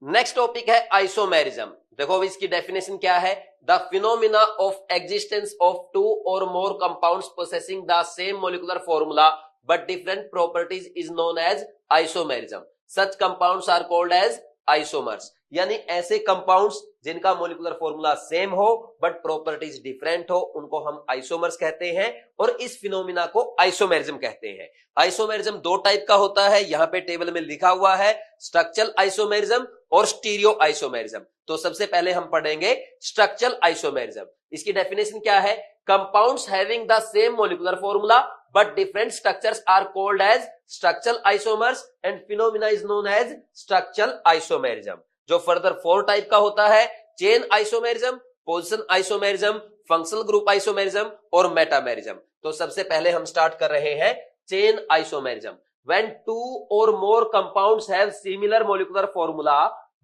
Next topic है isomerism. देखो अभी इसकी डेफिनेशन क्या है, the phenomena of existence of two or more compounds possessing the same molecular formula but different properties is known as isomerism. Such compounds are called as isomers. यानी ऐसे compounds जिनका molecular formula same हो but properties different हो उनको हम isomers कहते हैं और इस फिनोमिना को आइसोमेरिज्म कहते हैं। आइसोमेरिज्म दो टाइप का होता है, यहां पे टेबल में लिखा हुआ है, स्ट्रक्चरल आइसोमेरिज्म और स्टीरियो आइसोमेरिज्म। तो सबसे पहले हम पढ़ेंगे स्ट्रक्चरल आइसोमेरिज्म। इसकी डेफिनेशन क्या है, compounds having the same molecular formula but different structures are called as structural isomers and phenomena is known as structural isomerism। जो फर्दर 4 टाइप का होता है, chain isomerism, position isomerism, functional group isomerism और metamerism. तो सबसे पहले हम start कर रहे हैं chain isomerism. when two or more compounds have similar molecular formula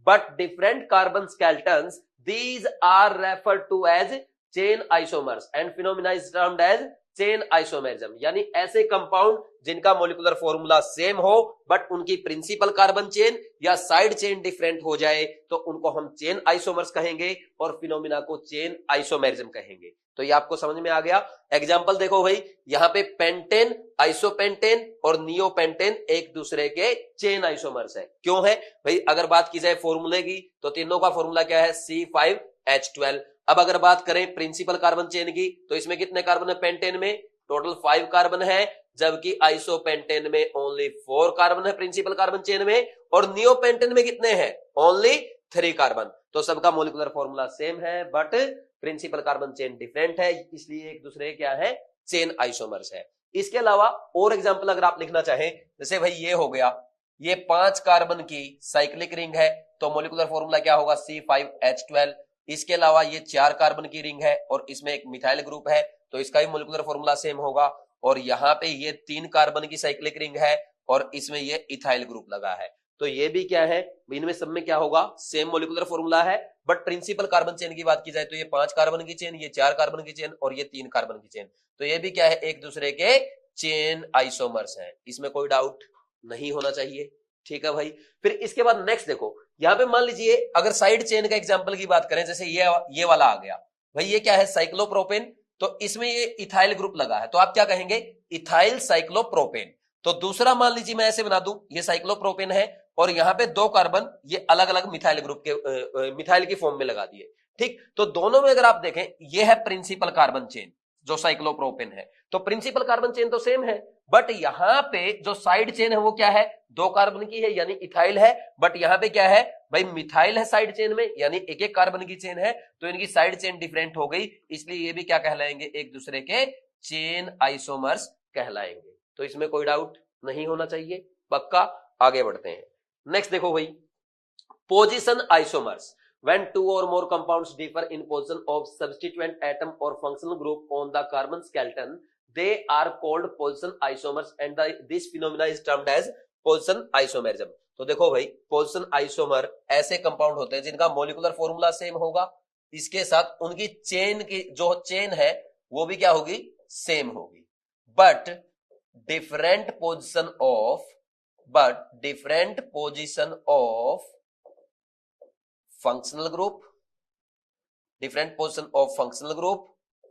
but different carbon skeletons, these are referred to as chain isomers and phenomena is termed as chain isomerism. यानी ऐसे compound जिनका molecular formula same हो but उनकी principal carbon chain या side chain different हो जाए तो उनको हम चेन आइसोमर्स कहेंगे और फिनोमिना को चेन आइसोमेरिज्म कहेंगे। तो ये आपको समझ में आ गया। एग्जांपल देखो भाई, यहाँ पे पेंटेन, आइसोपेंटेन और नियोपेंटेन एक दूसरे के चेन आइसोमर्स है। क्यों है भाई, अगर बात की जाए फॉर्मूले की तो तीनों का फॉर्मूला क्या है, C5H12। अब अगर बात करें प्रिंसिपल कार्बन चेन की तो इसमें कितने कार्बन है, पेंटेन में टोटल 5 कार्बन है, जबकि आइसोपेंटेन में ओनली 4 कार्बन है प्रिंसिपल कार्बन चेन में, और नियोपेंटेन में कितने हैं, ओनली 3 कार्बन। तो सबका मोलिकुलर फॉर्मूला सेम है but principal carbon chain different है, इसलिए एक दूसरे क्या है, चेन आइसोमर्स है। इसके अलावा और एग्जांपल अगर आप लिखना चाहें, जैसे भाई ये हो गया, ये 5 कार्बन की साइक्लिक रिंग है तो मोलिकुलर फॉर्मूला क्या होगा, C5H12। इसके अलावा ये 4 कार्बन की रिंग है और इसमें एक मिथाइल ग्रुप है तो इसका भी मोलिकुलर फॉर्मूला सेम होगा। और यहाँ पे ये 3 कार्बन की साइक्लिक रिंग है और इसमें ये इथाइल ग्रुप लगा है तो ये भी क्या है, इनमें सब में क्या होगा, सेम मोलिकुलर फॉर्मूला है। बट प्रिंसिपल कार्बन चेन की बात की जाए तो ये 5 कार्बन की चेन, ये 4 कार्बन की चेन और ये 3 कार्बन की चेन, तो ये भी क्या है, एक दूसरे के चेन आइसोमर्स है। इसमें कोई डाउट नहीं होना चाहिए, ठीक है भाई। फिर इसके बाद नेक्स्ट देखो, यहां पे मान लीजिए अगर साइड चेन का एग्जांपल की बात करें, जैसे ये वाला आ गया भाई, ये क्या है, साइक्लोप्रोपेन, तो इसमें ये इथाइल ग्रुप लगा है तो आप क्या कहेंगे, इथाइल साइक्लोप्रोपेन। तो दूसरा मान लीजिए मैं ऐसे बना दूं, ये साइक्लोप्रोपेन है और यहाँ पे 2 कार्बन ये अलग अलग मिथाइल ग्रुप के मिथाइल की फॉर्म में लगा दिए, ठीक। तो दोनों में अगर आप देखें, ये है प्रिंसिपल कार्बन चेन जो साइक्लोप्रोपेन है, तो प्रिंसिपल कार्बन चेन तो सेम है बट यहाँ पे जो साइड चेन है वो क्या है, 2 कार्बन की है यानी इथाइल है, बट यहाँ पे क्या है भाई, मिथाइल है साइड चेन में यानी एक एक कार्बन की चेन है, तो इनकी साइड चेन डिफरेंट हो गई, इसलिए ये भी क्या कहलाएंगे, एक दूसरे के चेन आइसोमर्स कहलाएंगे। तो इसमें कोई डाउट नहीं होना चाहिए, पक्का। आगे बढ़ते हैं, नेक्स्ट देखो भाई, position isomers. When 2 or more compounds differ in position of substituent atom or functional group on the carbon skeleton, they are called position isomers and this phenomena is termed as position isomerism। तो देखो भाई, position isomer ऐसे compound होते हैं जिनका molecular formula same होगा, इसके साथ उनकी चेन की जो चेन है वो भी क्या होगी, सेम होगी, but different position of functional group, different position of functional group,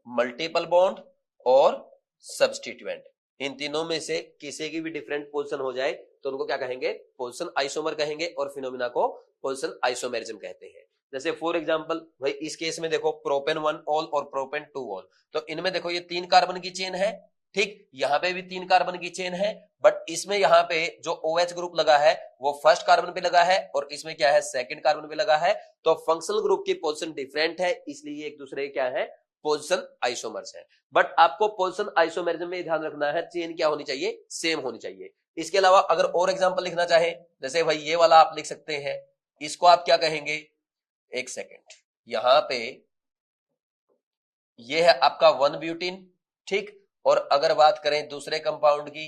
multiple bond और सब्स्टिट्यूएंट, इन तीनों में से किसी की भी डिफरेंट पोजीशन हो जाए तो उनको क्या कहेंगे, पोजीशन आइसोमर कहेंगे और फिनोमिना को पोजीशन आइसोमेरिज्म कहते हैं। जैसे फॉर एग्जांपल भाई इस केस में देखो, प्रोपेन 1 ऑल और प्रोपेन 2 ऑल, तो इनमें देखो ये 3 कार्बन की चेन है, ठीक, यहाँ पे भी 3 कार्बन की चेन है, बट इसमें यहाँ पे जो OH ग्रुप लगा है वो फर्स्ट कार्बन पे लगा है और इसमें क्या है, सेकंड कार्बन पे लगा है, तो फंक्शनल ग्रुप की पोजीशन डिफरेंट है, इसलिए एक दूसरे क्या है, पोजीशन आइसोमर्स है। बट आपको पोजीशन आइसोमेरिज्म में ध्यान रखना है, चेन क्या होनी चाहिए, सेम होनी चाहिए। इसके अलावा अगर और एग्जांपल लिखना चाहे, जैसे भाई ये वाला आप लिख सकते हैं, इसको आप क्या कहेंगे, एक सेकेंड, यहां पे ये है आपका 1 ब्यूटीन, ठीक, और अगर बात करें दूसरे कंपाउंड की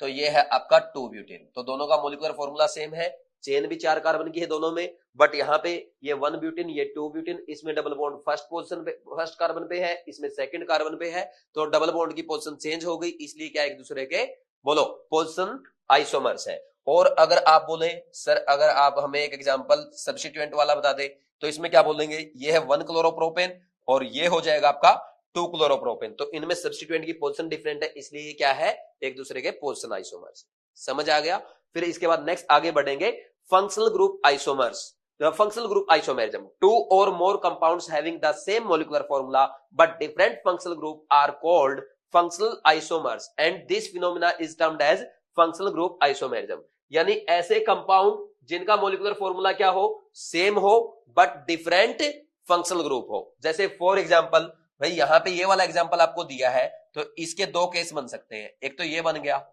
तो ये है आपका 2 ब्यूटीन। तो दोनों का मोलिकुलर फॉर्मूला सेम है, चेन भी 4 कार्बन की है दोनों में, बट यहाँ पे ये 1 ब्यूटीन, ये 2 ब्यूटीन, इसमें डबल बॉन्ड फर्स्ट पोजीशन पे, फर्स्ट कार्बन पे है, इसमें सेकंड कार्बन पे है, तो डबल बॉन्ड की पोजीशन चेंज हो गई, इसलिए क्या एक दूसरे के बोलो पोजीशन आइसोमर्स है। और अगर आप बोले सर अगर आप हमें एक एग्जांपल सब्स्टिट्यूएंट वाला बता दे तो इसमें क्या बोलेंगे, ये है 1 क्लोरोप्रोपेन और ये हो जाएगा आपका 2 क्लोरोप्रोपेन। तो इनमें सब्स्टिट्यूएंट की पोजीशन डिफरेंट है, इसलिए ये क्या है, एक दूसरे के पोजीशन आइसोमर्स। समझ आ गया। फिर इसके बाद नेक्स्ट आगे बढ़ेंगे, functional group isomers. The functional group isomerism. Two or more compounds having the same molecular formula but different functional group are called functional isomers and this phenomena is termed as functional group isomerism. यानी ऐसे compound जिनका molecular formula क्या हो, same हो but different functional group हो। जैसे for example भाई यहाँ पे ये वाला एग्जांपल आपको दिया है तो इसके दो केस बन सकते हैं। एक तो ये बन गया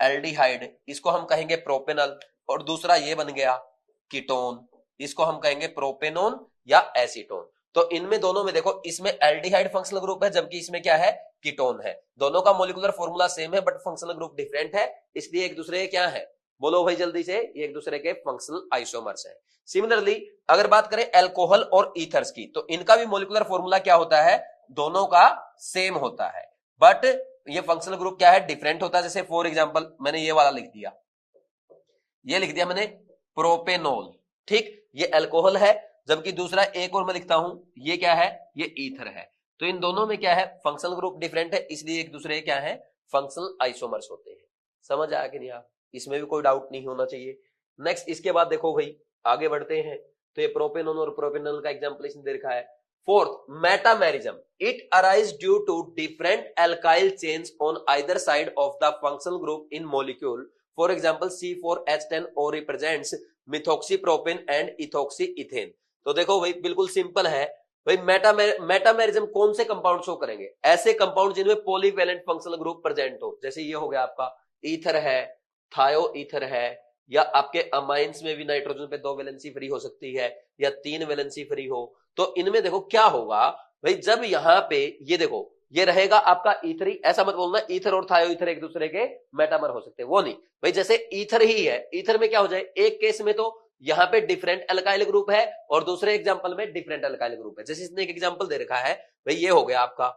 एल्डिहाइड, इसको हम कहेंगे प्रोपेनल, और दूसरा ये बन गया कीटोन, इसको हम कहेंगे प्रोपेनोन या एसीटोन। तो इनमें दोनों में देखो, इसमें एल्डिहाइड फंक्शनल ग्रुप है जबकि इसमें क्या है, कीटोन है। दोनों का मोलिकुलर फॉर्मूला सेम है बट फंक्शनल ग्रुप डिफरेंट है, इसलिए एक दूसरे के क्या है, बोलो भाई जल्दी से, ये एक दूसरे के फंक्शनल आइसोमर्स है। सिमिलरली अगर बात करें एल्कोहल और ईथर्स की, तो इनका भी मोलिकुलर फॉर्मूला क्या होता है, दोनों का सेम होता है बट ये फंक्शनल ग्रुप क्या है, डिफरेंट होता है। जैसे फॉर एग्जांपल मैंने ये वाला लिख दिया, ये लिख दिया मैंने प्रोपेनोल, ठीक, ये अल्कोहल है, जबकि दूसरा एक और मैं लिखता हूं, ये क्या है, ये ईथर है। तो इन दोनों में क्या है, फंक्शनल ग्रुप डिफरेंट है, इसलिए एक दूसरे क्या है, फंक्शनल आइसोमर्स होते हैं। समझ आया कि नहीं आप, इसमें भी कोई डाउट नहीं होना चाहिए। नेक्स्ट इसके बाद देखो भाई आगे बढ़ते हैं, तो ये प्रोपेनोन और प्रोपेनॉल का एग्जांपल दे रखा है। Fourth, metamerism, it arise due to different alkyl chains on either side of the functional group in molecule. For example C4H10O represents methoxypropane and ethoxyethane. तो देखो भाई बिल्कुल सिंपल है भाई, मेटामेरिज्म कौन से कंपाउंड शो करेंगे, ऐसे कंपाउंड जिनमें पॉलीवैलेंट फंक्शनल ग्रुप प्रेजेंट हो। जैसे ये हो गया आपका ईथर है, थायो ईथर है, या आपके अमाइंस में भी नाइट्रोजन पे 2 वैलेंसी फ्री हो सकती है या 3 वैलेंसी फ्री हो। तो इनमें देखो क्या होगा भाई, जब यहां पे ये देखो ये रहेगा आपका ईथरी, ऐसा मत बोलना ईथर और थायो ईथर एक दूसरे के मेटामर हो सकते हैं, वो नहीं भाई। जैसे ईथर ही है, ईथर में क्या हो जाए, एक केस में तो यहाँ पे डिफरेंट अल्काइल ग्रुप है और दूसरे एग्जांपल में डिफरेंट अल्काइल ग्रुप है। जैसे इसने एक एग्जांपल दे रखा है भाई, ये हो गया आपका,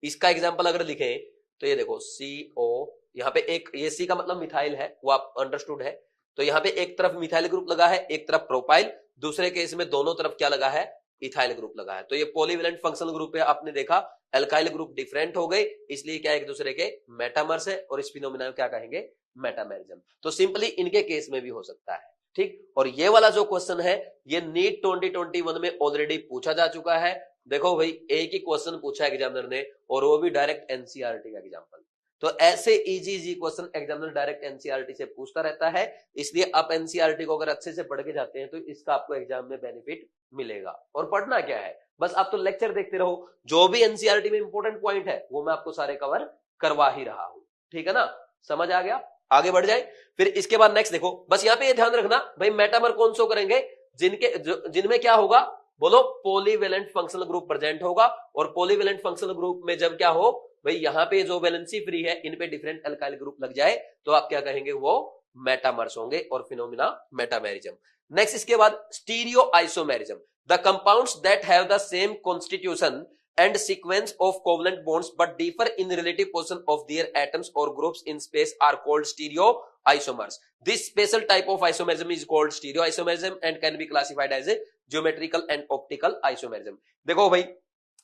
इसका एग्जांपल अगर लिखे तो ये देखो CO, यहाँ पे एक, ये C का मतलब मिथाइल है, वो आप अंडरस्टूड है। तो यहाँ पे एक तरफ मिथाइल ग्रुप लगा है, एक तरफ प्रोपाइल, दूसरे केस में दोनों तरफ क्या लगा है, इथाइल ग्रुप लगा है। तो ये पॉलीवैलेंट फंक्शनल ग्रुप है, आपने देखा अल्काइल ग्रुप डिफरेंट हो गए, इसलिए क्या एक दूसरे के मेटामर्स है और इस फिनोमेना को क्या कहेंगे, मेटामेरिज्म। तो सिंपली इनके केस में भी हो सकता है, ठीक। और ये वाला जो क्वेश्चन है ये नीट 2021 में ऑलरेडी पूछा जा चुका है। देखो भाई एक ही क्वेश्चन पूछा एग्जामिनर ने और वो भी डायरेक्ट एनसीईआरटी का एग्जांपल। तो ऐसे easy question examiner direct NCERT से पूछता रहता है, इसलिए आप एनसीईआरटी को अगर अच्छे से पढ़ के जाते हैं तो इसका आपको एग्जाम में बेनिफिट मिलेगा। और पढ़ना क्या है, बस आप तो लेक्चर देखते रहो, जो भी एनसीईआरटी में इंपॉर्टेंट पॉइंट है वो मैं आपको सारे कवर करवा ही रहा हूं, ठीक है ना, समझ आ गया। आगे बढ़ जाए, फिर इसके बाद नेक्स्ट देखो, बस यहाँ पे ये ध्यान रखना भाई, मेटामर कौन शो करेंगे, जिनमें क्या होगा, बोलो पॉलीवैलेंट फंक्शनल ग्रुप प्रेजेंट होगा। और पॉलीवैलेंट फंक्शनल ग्रुप में जब क्या हो भाई, यहाँ पे जो वैलेंसी फ्री है इन पे डिफरेंट अल्काइल ग्रुप लग जाए तो आप क्या कहेंगे, वो मेटामर्स होंगे और फिनोमिना मेटामेरिज्म। नेक्स्ट इसके बाद stereo isomerism, the compounds that have the same constitution and sequence of covalent bonds but differ in relative position of their atoms or groups in space are called stereoisomers. This special type of isomerism is called stereoisomerism and can be classified as a geometrical and optical isomerism. देखो भाई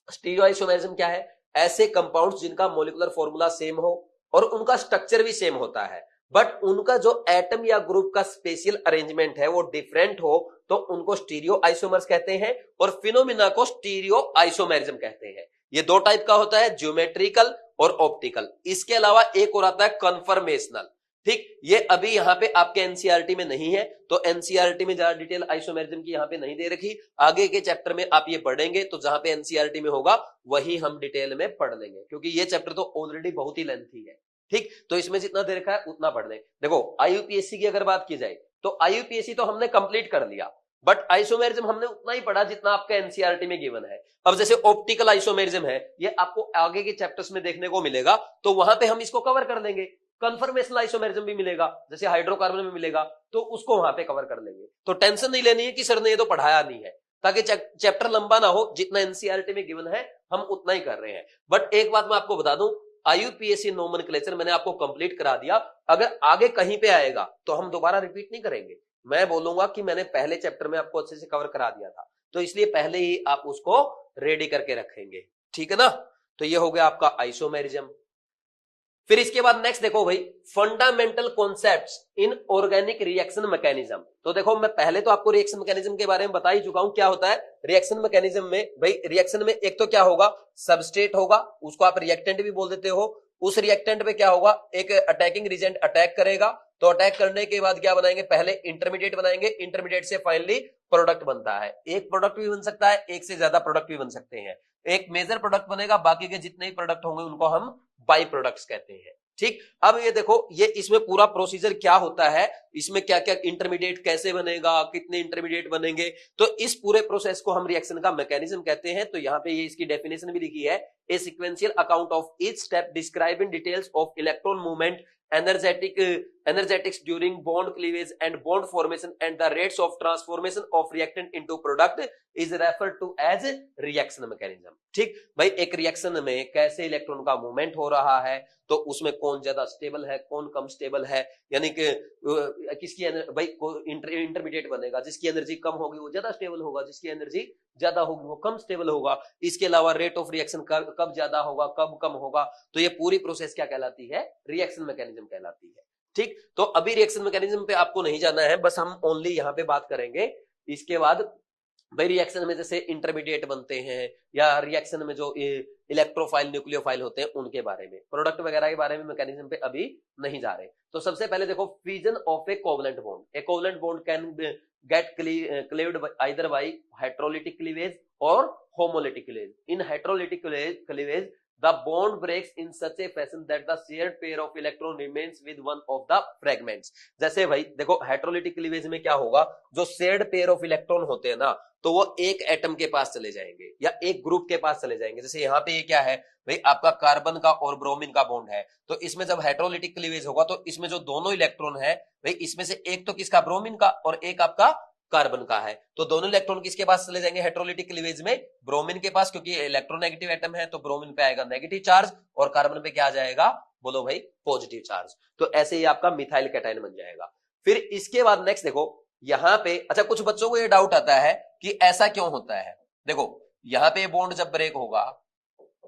stereoisomerism क्या है, ऐसे compounds जिनका molecular formula same हो और उनका structure भी सेम होता है बट उनका जो एटम या ग्रुप का स्पेशल अरेंजमेंट है वो डिफरेंट हो, तो उनको स्टीरियो आइसोमर्स कहते हैं और फिनोमिना को स्टीरियो आइसोमेरिज्म कहते हैं। ये दो टाइप का होता है, ज्योमेट्रिकल और ऑप्टिकल। इसके अलावा एक और आता है कन्फर्मेशनल, ठीक। ये अभी यहाँ पे आपके एनसीईआरटी में नहीं है, तो एनसीईआरटी में ज्यादा डिटेल आइसोमेरिज्म की यहाँ पे नहीं दे रखी, आगे के चैप्टर में आप ये पढ़ेंगे तो जहां पे एनसीईआरटी में होगा वही हम डिटेल में पढ़ लेंगे, क्योंकि ये चैप्टर तो ऑलरेडी बहुत ही लेंथी है, ठीक। तो इसमें जितना दे रखा है उतना पढ़ लें। देखो आईयूपीएससी की अगर बात की जाए तो आईयूपीएससी तो हमने कंप्लीट कर लिया बट आइसोमेरिज्म हमने उतना ही पढ़ा जितना आपका एनसीईआरटी में गिवन है। अब जैसे ऑप्टिकल आइसोमेरिज्म है, ये आपको आगे के चैप्टर्स में देखने को मिलेगा, तो वहां पे हम इसको कवर कर लेंगे। कन्फर्मेशनल आइसोमेरिज्म भी मिलेगा, जैसे हाइड्रोकार्बन में मिलेगा, तो उसको वहां पे कवर कर लेंगे। तो टेंशन नहीं लेनी है कि सर ने ये तो पढ़ाया नहीं है, ताकि चैप्टर लंबा ना हो, जितना एनसीईआरटी में गिवन है हम उतना ही कर रहे हैं। बट एक बात मैं आपको बता दूं, IUPAC नोमेनक्लेचर मैंने आपको कंप्लीट करा दिया। अगर आगे कहीं पे आएगा तो हम दोबारा रिपीट नहीं करेंगे, मैं बोलूंगा कि मैंने पहले चैप्टर में आपको अच्छे से कवर करा दिया था, तो इसलिए पहले ही आप उसको रेडी करके रखेंगे, ठीक है ना। तो ये हो गया आपका आइसोमेरिज्म। फिर इसके बाद नेक्स्ट देखो भाई, fundamental concepts in organic reaction mechanism. तो देखो मैं पहले तो आपको रिएक्शन मैकेनिज्म के बारे में बता ही चुका हूं क्या होता है रिएक्शन मैकेनिज्म में। भाई रिएक्शन में एक तो क्या होगा, सबस्ट्रेट होगा, उसको आप रिएक्टेंट भी बोल देते हो। उस रिएक्टेंट पे क्या होगा, एक अटैकिंग रिएजेंट अटैक करेगा, तो अटैक करने के बाद क्या बनाएंगे, पहले इंटरमीडिएट बनाएंगे, इंटरमीडिएट से फाइनली प्रोडक्ट बनता है। एक प्रोडक्ट भी बन सकता है, एक से ज्यादा प्रोडक्ट भी बन सकते हैं। एक मेजर प्रोडक्ट बनेगा, बाकी के जितने ही प्रोडक्ट होंगे उनको हम बाई प्रोडक्ट्स कहते हैं, ठीक। अब ये देखो, ये इसमें पूरा प्रोसीजर क्या होता है, इसमें क्या क्या इंटरमीडिएट कैसे बनेगा, कितने इंटरमीडिएट बनेंगे, तो इस पूरे प्रोसेस को हम रिएक्शन का मैकेनिज्म कहते हैं। तो यहाँ पे ये इसकी डेफिनेशन भी लिखी है, a sequential account of each step describing details of electron movement, energetics during bond cleavage and bond formation and the rates of transformation of reactant into product is referred to as reaction mechanism, ठीक। भाई एक reaction में कैसे electron का movement हो रहा है, तो उसमें कौन ज्यादा स्टेबल है, कौन कम स्टेबल है, यानी कि किसकी भाई इंटरमीडिएट बनेगा, जिसकी एनर्जी कम होगी वो ज्यादा स्टेबल होगा, जिसकी एनर्जी ज्यादा होगी वो कम स्टेबल होगा। इसके अलावा रेट ऑफ रिएक्शन कब ज्यादा होगा, कब कम होगा, तो ये पूरी प्रोसेस क्या कहलाती है, रिएक्शन मैकेनिज्म कहलाती है, ठीक। तो अभी रिएक्शन मैकेनिज्म पे आपको नहीं जाना है, बस हम ओनली यहाँ पे बात करेंगे। इसके बाद भाई रिएक्शन में जैसे इंटरमीडिएट बनते हैं, या रिएक्शन में जो इलेक्ट्रोफाइल न्यूक्लियोफाइल होते हैं उनके बारे में, प्रोडक्ट वगैरह के बारे में मैकेनिज्म पे अभी नहीं जा रहे। तो सबसे पहले देखो, fusion of a covalent bond. A covalent bond can get cleaved either by hydrolytic cleavage or homolytic cleavage. In hydrolytic cleavage the bond breaks in such a fashion that the shared pair of electron remains with one of the fragments। जैसे भाई देखो hydrolytic cleavage में क्या होगा, जो shared pair of electron होते हैं ना, तो वो एक एटम के पास चले जाएंगे या एक ग्रुप के पास चले जाएंगे। जैसे यहाँ पे ये क्या है भाई, आपका कार्बन का और ब्रोमीन का बॉन्ड है, तो इसमें जब हाइड्रोलिटिक क्लीवेज होगा तो इसमें जो दोनों इलेक्ट्रॉन है भाई, इसमें से एक तो किसका, ब्रोमीन का, और एक आपका कार्बन का है, तो दोनों इलेक्ट्रॉन किसके पास चले जाएंगे हाइड्रोलिटिक क्लीवेज में, ब्रोमीन के पास, क्योंकि इलेक्ट्रोनेगेटिव एटम है, तो ब्रोमीन पे आएगा नेगेटिव चार्ज और कार्बन पे क्या आ जाएगा, बोलो भाई, पॉजिटिव चार्ज। तो ऐसे ही आपका मिथाइल कैटायन बन जाएगा। फिर इसके बाद नेक्स्ट देखो, यहाँ पे अच्छा कुछ बच्चों को ये डाउट आता है कि ऐसा क्यों होता है। देखो यहाँ पे बॉन्ड जब ब्रेक होगा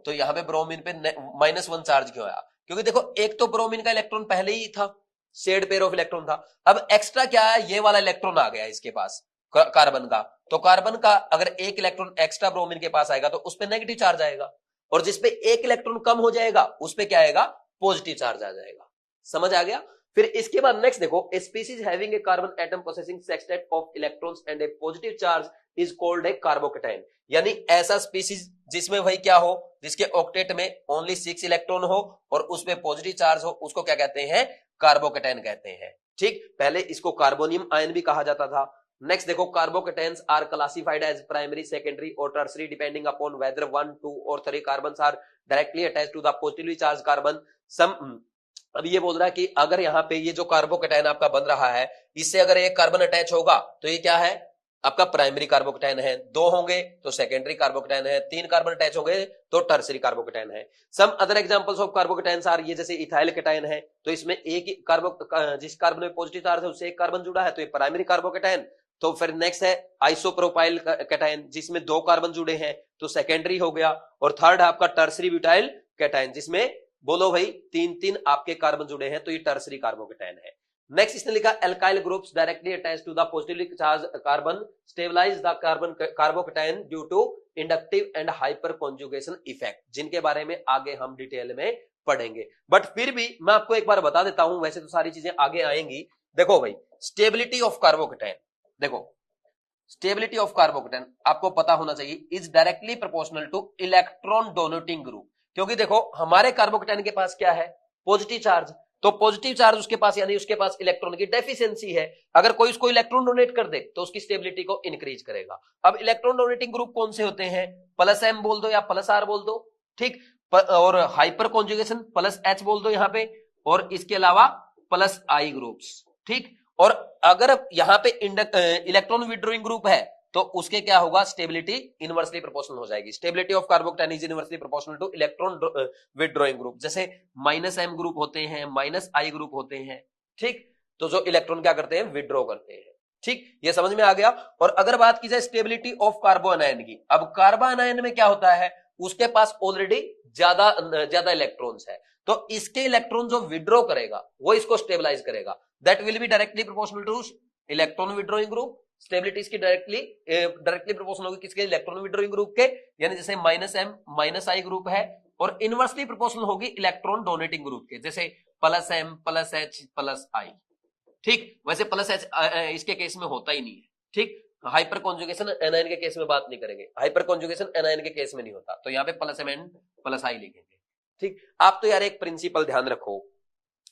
तो यहाँ पे ब्रोमीन पे -1 चार्ज क्यों आया, क्योंकि देखो एक तो ब्रोमीन का इलेक्ट्रॉन पहले ही था, शेयर्ड पेयर ऑफ इलेक्ट्रॉन था, अब एक्स्ट्रा क्या है, ये वाला इलेक्ट्रॉन आ गया इसके पास कार्बन का, तो कार्बन का अगर एक इलेक्ट्रॉन एक्स्ट्रा ब्रोमीन के पास आएगा तो उस पे नेगेटिव चार्ज आएगा, और जिसपे एक इलेक्ट्रॉन कम हो जाएगा उस पे क्या आएगा, पॉजिटिव चार्ज आ जाएगा। समझ आ गया। फिर इसके बाद नेक्स्ट देखो, a species having a carbon atom possessing sextet of electrons and a positive charge is called a carbocation. यानी ऐसा स्पीसीज जिसमें भाई क्या हो, जिसके ऑक्टेट में ओनली 6 इलेक्ट्रॉन हो और उसमें पॉजिटिव चार्ज हो, उसको क्या कहते हैं, कार्बोकैटायन कहते हैं, ठीक। पहले इसको कार्बोनियम आयन भी कहा जाता था। नेक्स्ट देखो, carbocations are classified as primary, secondary और टर्सरी डिपेंडिंग अपॉन वेदर 1, 2 और 3 carbons are directly attached to the positively charge carbon. अब ये बोल रहा है कि अगर यहाँ पे ये जो कार्बोकैटायन आपका बन रहा है, इससे अगर एक कार्बन अटैच होगा तो ये क्या है, आपका प्राइमरी कार्बोकैटायन है, 2 होंगे तो सेकेंडरी कार्बोकैटायन है, 3 कार्बन अटैच होंगे तो टर्सरी कार्बोकैटायन है। Some other examples of carbocations are, ये जैसे इथाइल कैटायन है, तो इसमें एक ही जिस कार्बन में पॉजिटिव चार्ज है उससे एक कार्बन जुड़ा है तो ये प्राइमरी कार्बोकैटायन। तो फिर नेक्स्ट है आइसोप्रोपाइल कैटायन, जिसमें 2 कार्बन जुड़े हैं तो सेकेंडरी हो गया, और थर्ड है आपका टर्सरी ब्यूटाइल कैटायन, जिसमें बोलो भाई 3 आपके कार्बन जुड़े हैं तो ये टर्सरी कार्बोकैटायन है। नेक्स्ट इसने लिखा, alkyl groups directly attached to the positively charge carbon stabilize the carbocation due to inductive and hyperconjugation effect, जिनके बारे में आगे हम डिटेल में पढ़ेंगे। बट फिर भी मैं आपको एक बार बता देता हूं, वैसे तो सारी चीजें आगे आएंगी। देखो भाई, स्टेबिलिटी ऑफ कार्बोकैटायन, देखो स्टेबिलिटी ऑफ कार्बोकैटायन आपको पता होना चाहिए, is directly proportional two electron donating group. क्योंकि देखो हमारे कार्बोकैटायन के पास क्या है, पॉजिटिव चार्ज, तो पॉजिटिव चार्ज उसके पास, यानी उसके पास इलेक्ट्रॉन की डेफिशिएंसी है। अगर कोई उसको इलेक्ट्रॉन डोनेट कर दे तो उसकी स्टेबिलिटी को इंक्रीज करेगा। अब इलेक्ट्रॉन डोनेटिंग ग्रुप कौन से होते हैं, +M बोल दो या +R बोल दो, ठीक, और हाइपर कॉन्जुगेशन +H बोल दो यहाँ पे, और इसके अलावा +I ग्रुप्स, ठीक। और अगर यहाँ पे इलेक्ट्रॉन विड्रॉइंग ग्रुप है तो उसके क्या होगा, स्टेबिलिटी इनवर्सली प्रोपोर्शनल हो जाएगी। Stability of carbocation is inversely proportional two electron withdrawing group. जैसे -m ग्रुप होते हैं, -I ग्रुप होते हैं, ठीक, तो जो इलेक्ट्रॉन क्या करते हैं, विथड्रॉ करते हैं। ठीक, ये समझ में आ गया। और अगर बात की जाए स्टेबिलिटी ऑफ कार्बोनायन की, अब कार्बोनायन में क्या होता है, उसके पास ऑलरेडी ज्यादा इलेक्ट्रॉन्स है, तो इसके इलेक्ट्रॉन जो विड्रॉ करेगा वो इसको स्टेबलाइज करेगा। That will be directly proportional two electron withdrawing group. Stability इसकी डायरेक्टली प्रोपोर्शनल होगी किसके, इलेक्ट्रॉन विड्रॉइंग ग्रुप के, यानी जैसे -m -I ग्रुप है, और इनवर्सली प्रोपोर्शनल होगी इलेक्ट्रॉन डोनेटिंग ग्रुप के, जैसे +m +H +I। ठीक, वैसे +H इसके केस में होता ही नहीं है। ठीक, हाइपर कॉन्जुगेशन एनायन के केस में बात नहीं करेंगे, हाइपर कॉन्जुगेशन एनायन के केस में नहीं होता, तो यहाँ पे +m +I लिखेंगे। ठीक, आप तो यार एक प्रिंसिपल ध्यान रखो,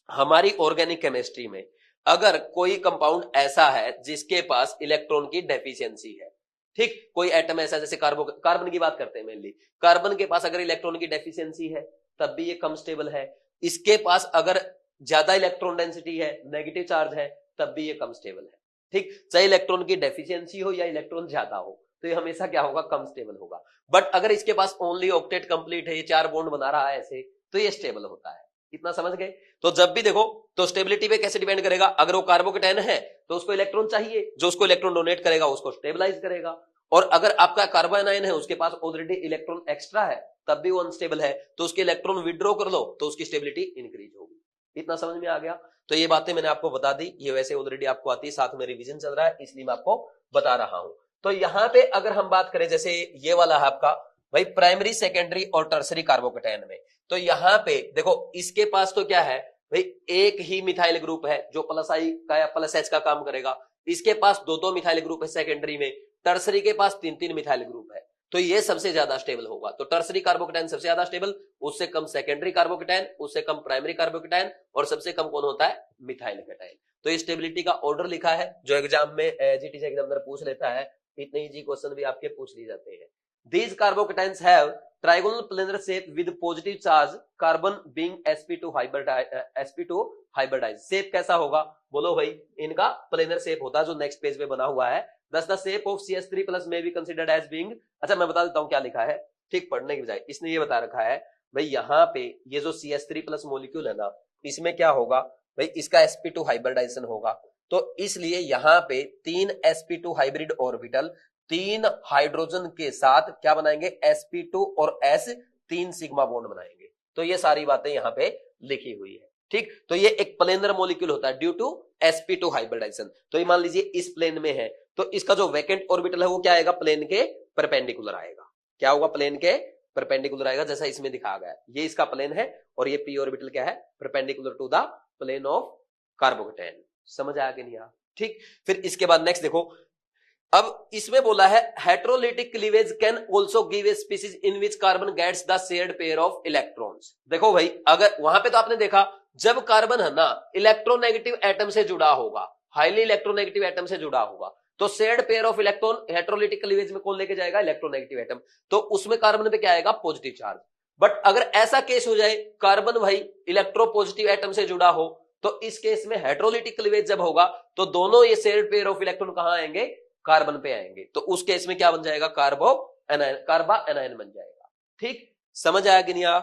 हमारी ऑर्गेनिक केमिस्ट्री में अगर कोई कंपाउंड ऐसा है जिसके पास इलेक्ट्रॉन की डेफिशिएंसी है, ठीक, कोई एटम ऐसा, जैसे कार्बन की बात करते हैं मेनली, कार्बन के पास अगर इलेक्ट्रॉन की डेफिशिएंसी है तब भी ये कम स्टेबल है। इसके पास अगर ज्यादा इलेक्ट्रॉन डेंसिटी है, नेगेटिव चार्ज है, तब भी ये कम स्टेबल है। ठीक, चाहे इलेक्ट्रॉन की डेफिशिएंसी हो या इलेक्ट्रॉन ज्यादा हो, तो ये हमेशा क्या होगा, कम स्टेबल होगा। बट अगर इसके पास ओनली ऑक्टेट कंप्लीट है, ये 4 बॉन्ड बना रहा है ऐसे, तो ये स्टेबल होता है। इतना समझ गए। तो जब भी देखो तो स्टेबिलिटी पे कैसे डिपेंड करेगा, अगर वो कार्बोकैटायन है तो उसको इलेक्ट्रॉन चाहिए, जो उसको इलेक्ट्रॉन डोनेट करेगा उसको स्टेबलाइज करेगा। और अगर आपका कार्बोनाइन है, उसके पास ऑलरेडी इलेक्ट्रॉन एक्स्ट्रा है, तब भी वो अनस्टेबल है, तो उसके इलेक्ट्रॉन विड्रॉ कर लो तो उसकी स्टेबिलिटी इंक्रीज होगी। इतना समझ में आ गया। तो ये बातें मैंने आपको बता दी, ये वैसे ऑलरेडी आपको आती है, साथ में रिवीजन चल रहा है, इसलिए मैं आपको बता रहा हूं। तो यहां पे अगर हम बात करें, जैसे ये वाला है आपका भाई प्राइमरी, सेकेंडरी और टर्सरी कार्बोकैटायन में, तो यहां पे देखो इसके पास तो क्या है भाई, एक ही मिथाइल ग्रुप है जो +I का या +H का काम करेगा। इसके पास 2 मिथाइल ग्रुप है सेकेंडरी में, टर्सरी के पास 3 मिथाइल ग्रुप है, तो ये सबसे ज्यादा स्टेबल होगा। तो टर्सरी कार्बोकैटायन सबसे ज्यादा स्टेबल, उससे कम सेकेंडरी कार्बोकैटायन, उससे कम प्राइमरी कार्बोकैटायन, और सबसे कम कौन होता है, मिथाइल कैटायन। तो ये स्टेबिलिटी का ऑर्डर लिखा है, जो एग्जाम में एजीटी एग्जामिनर पूछ लेता है, इतने इजी क्वेश्चन भी आपके पूछ लिए जाते हैं। These carbocations have trigonal planar shape with positive charge, carbon being sp2 hybridized। Shape कैसा होगा, बोलो भाई, इनका प्लेनर शेप होता है, जो नेक्स्ट पेज पे बना हुआ है। Thus the shape of CH3+ may be considered as being, अच्छा मैं बता देता हूं क्या लिखा है, ठीक, पढ़ने की बजाय इसने ये बता रखा है भाई, यहाँ पे ये जो CH3+ मॉलिक्यूल है ना, इसमें क्या होगा भाई, इसका sp2 हाइब्रिडाइजेशन होगा, तो इसलिए यहाँ पे 3 sp2 हाइब्रिड ऑर्बिटल 3 हाइड्रोजन के साथ क्या बनाएंगे, sp2 और s 3 सिग्मा बॉन्ड बनाएंगे। तो ये सारी बातें यहाँ पे लिखी हुई है। ठीक, तो ये एक प्लेनर मॉलिक्यूल होता है ड्यू टू sp2 हाइब्रिडाइजेशन। तो ये मान लीजिए इस प्लेन में है, तो इसका जो वैकेंट ऑर्बिटल है वो क्या आएगा, प्लेन के परपेंडिकुलर आएगा। क्या होगा, प्लेन के परपेंडिकुलर आएगा, जैसा इसमें दिखाया गया। ये इसका प्लेन है और ये p ऑर्बिटल क्या है, perpendicular to the plane of carbocation. समझ आया कि नहीं आया। ठीक, फिर इसके बाद नेक्स्ट देखो, अब इसमें बोला है heterolytic cleavage can also give a species in which carbon gets the shared pair of electrons. देखो भाई, अगर वहां पे तो आपने देखा, जब कार्बन है ना इलेक्ट्रोनेगेटिव एटम से जुड़ा होगा, हाईली इलेक्ट्रोनेगेटिव एटम से जुड़ा होगा, तो shared pair of electron heterolytic cleavage में कौन लेके जाएगा, इलेक्ट्रोनेगेटिव एटम, तो उसमें कार्बन पे क्या आएगा, पॉजिटिव चार्ज। बट अगर ऐसा केस हो जाए कार्बन भाई इलेक्ट्रोपॉजिटिव एटम से जुड़ा हो, तो इस केस में हेटेरोलिटिक क्लीवेज जब होगा तो दोनों ये शेयर्ड पेयर ऑफ इलेक्ट्रॉन कहां आएंगे, कार्बन पे आएंगे। तो उस केस में क्या बन जाएगा, कार्बा एनायन बन जाएगा। ठीक, समझ आया कि नहीं आया।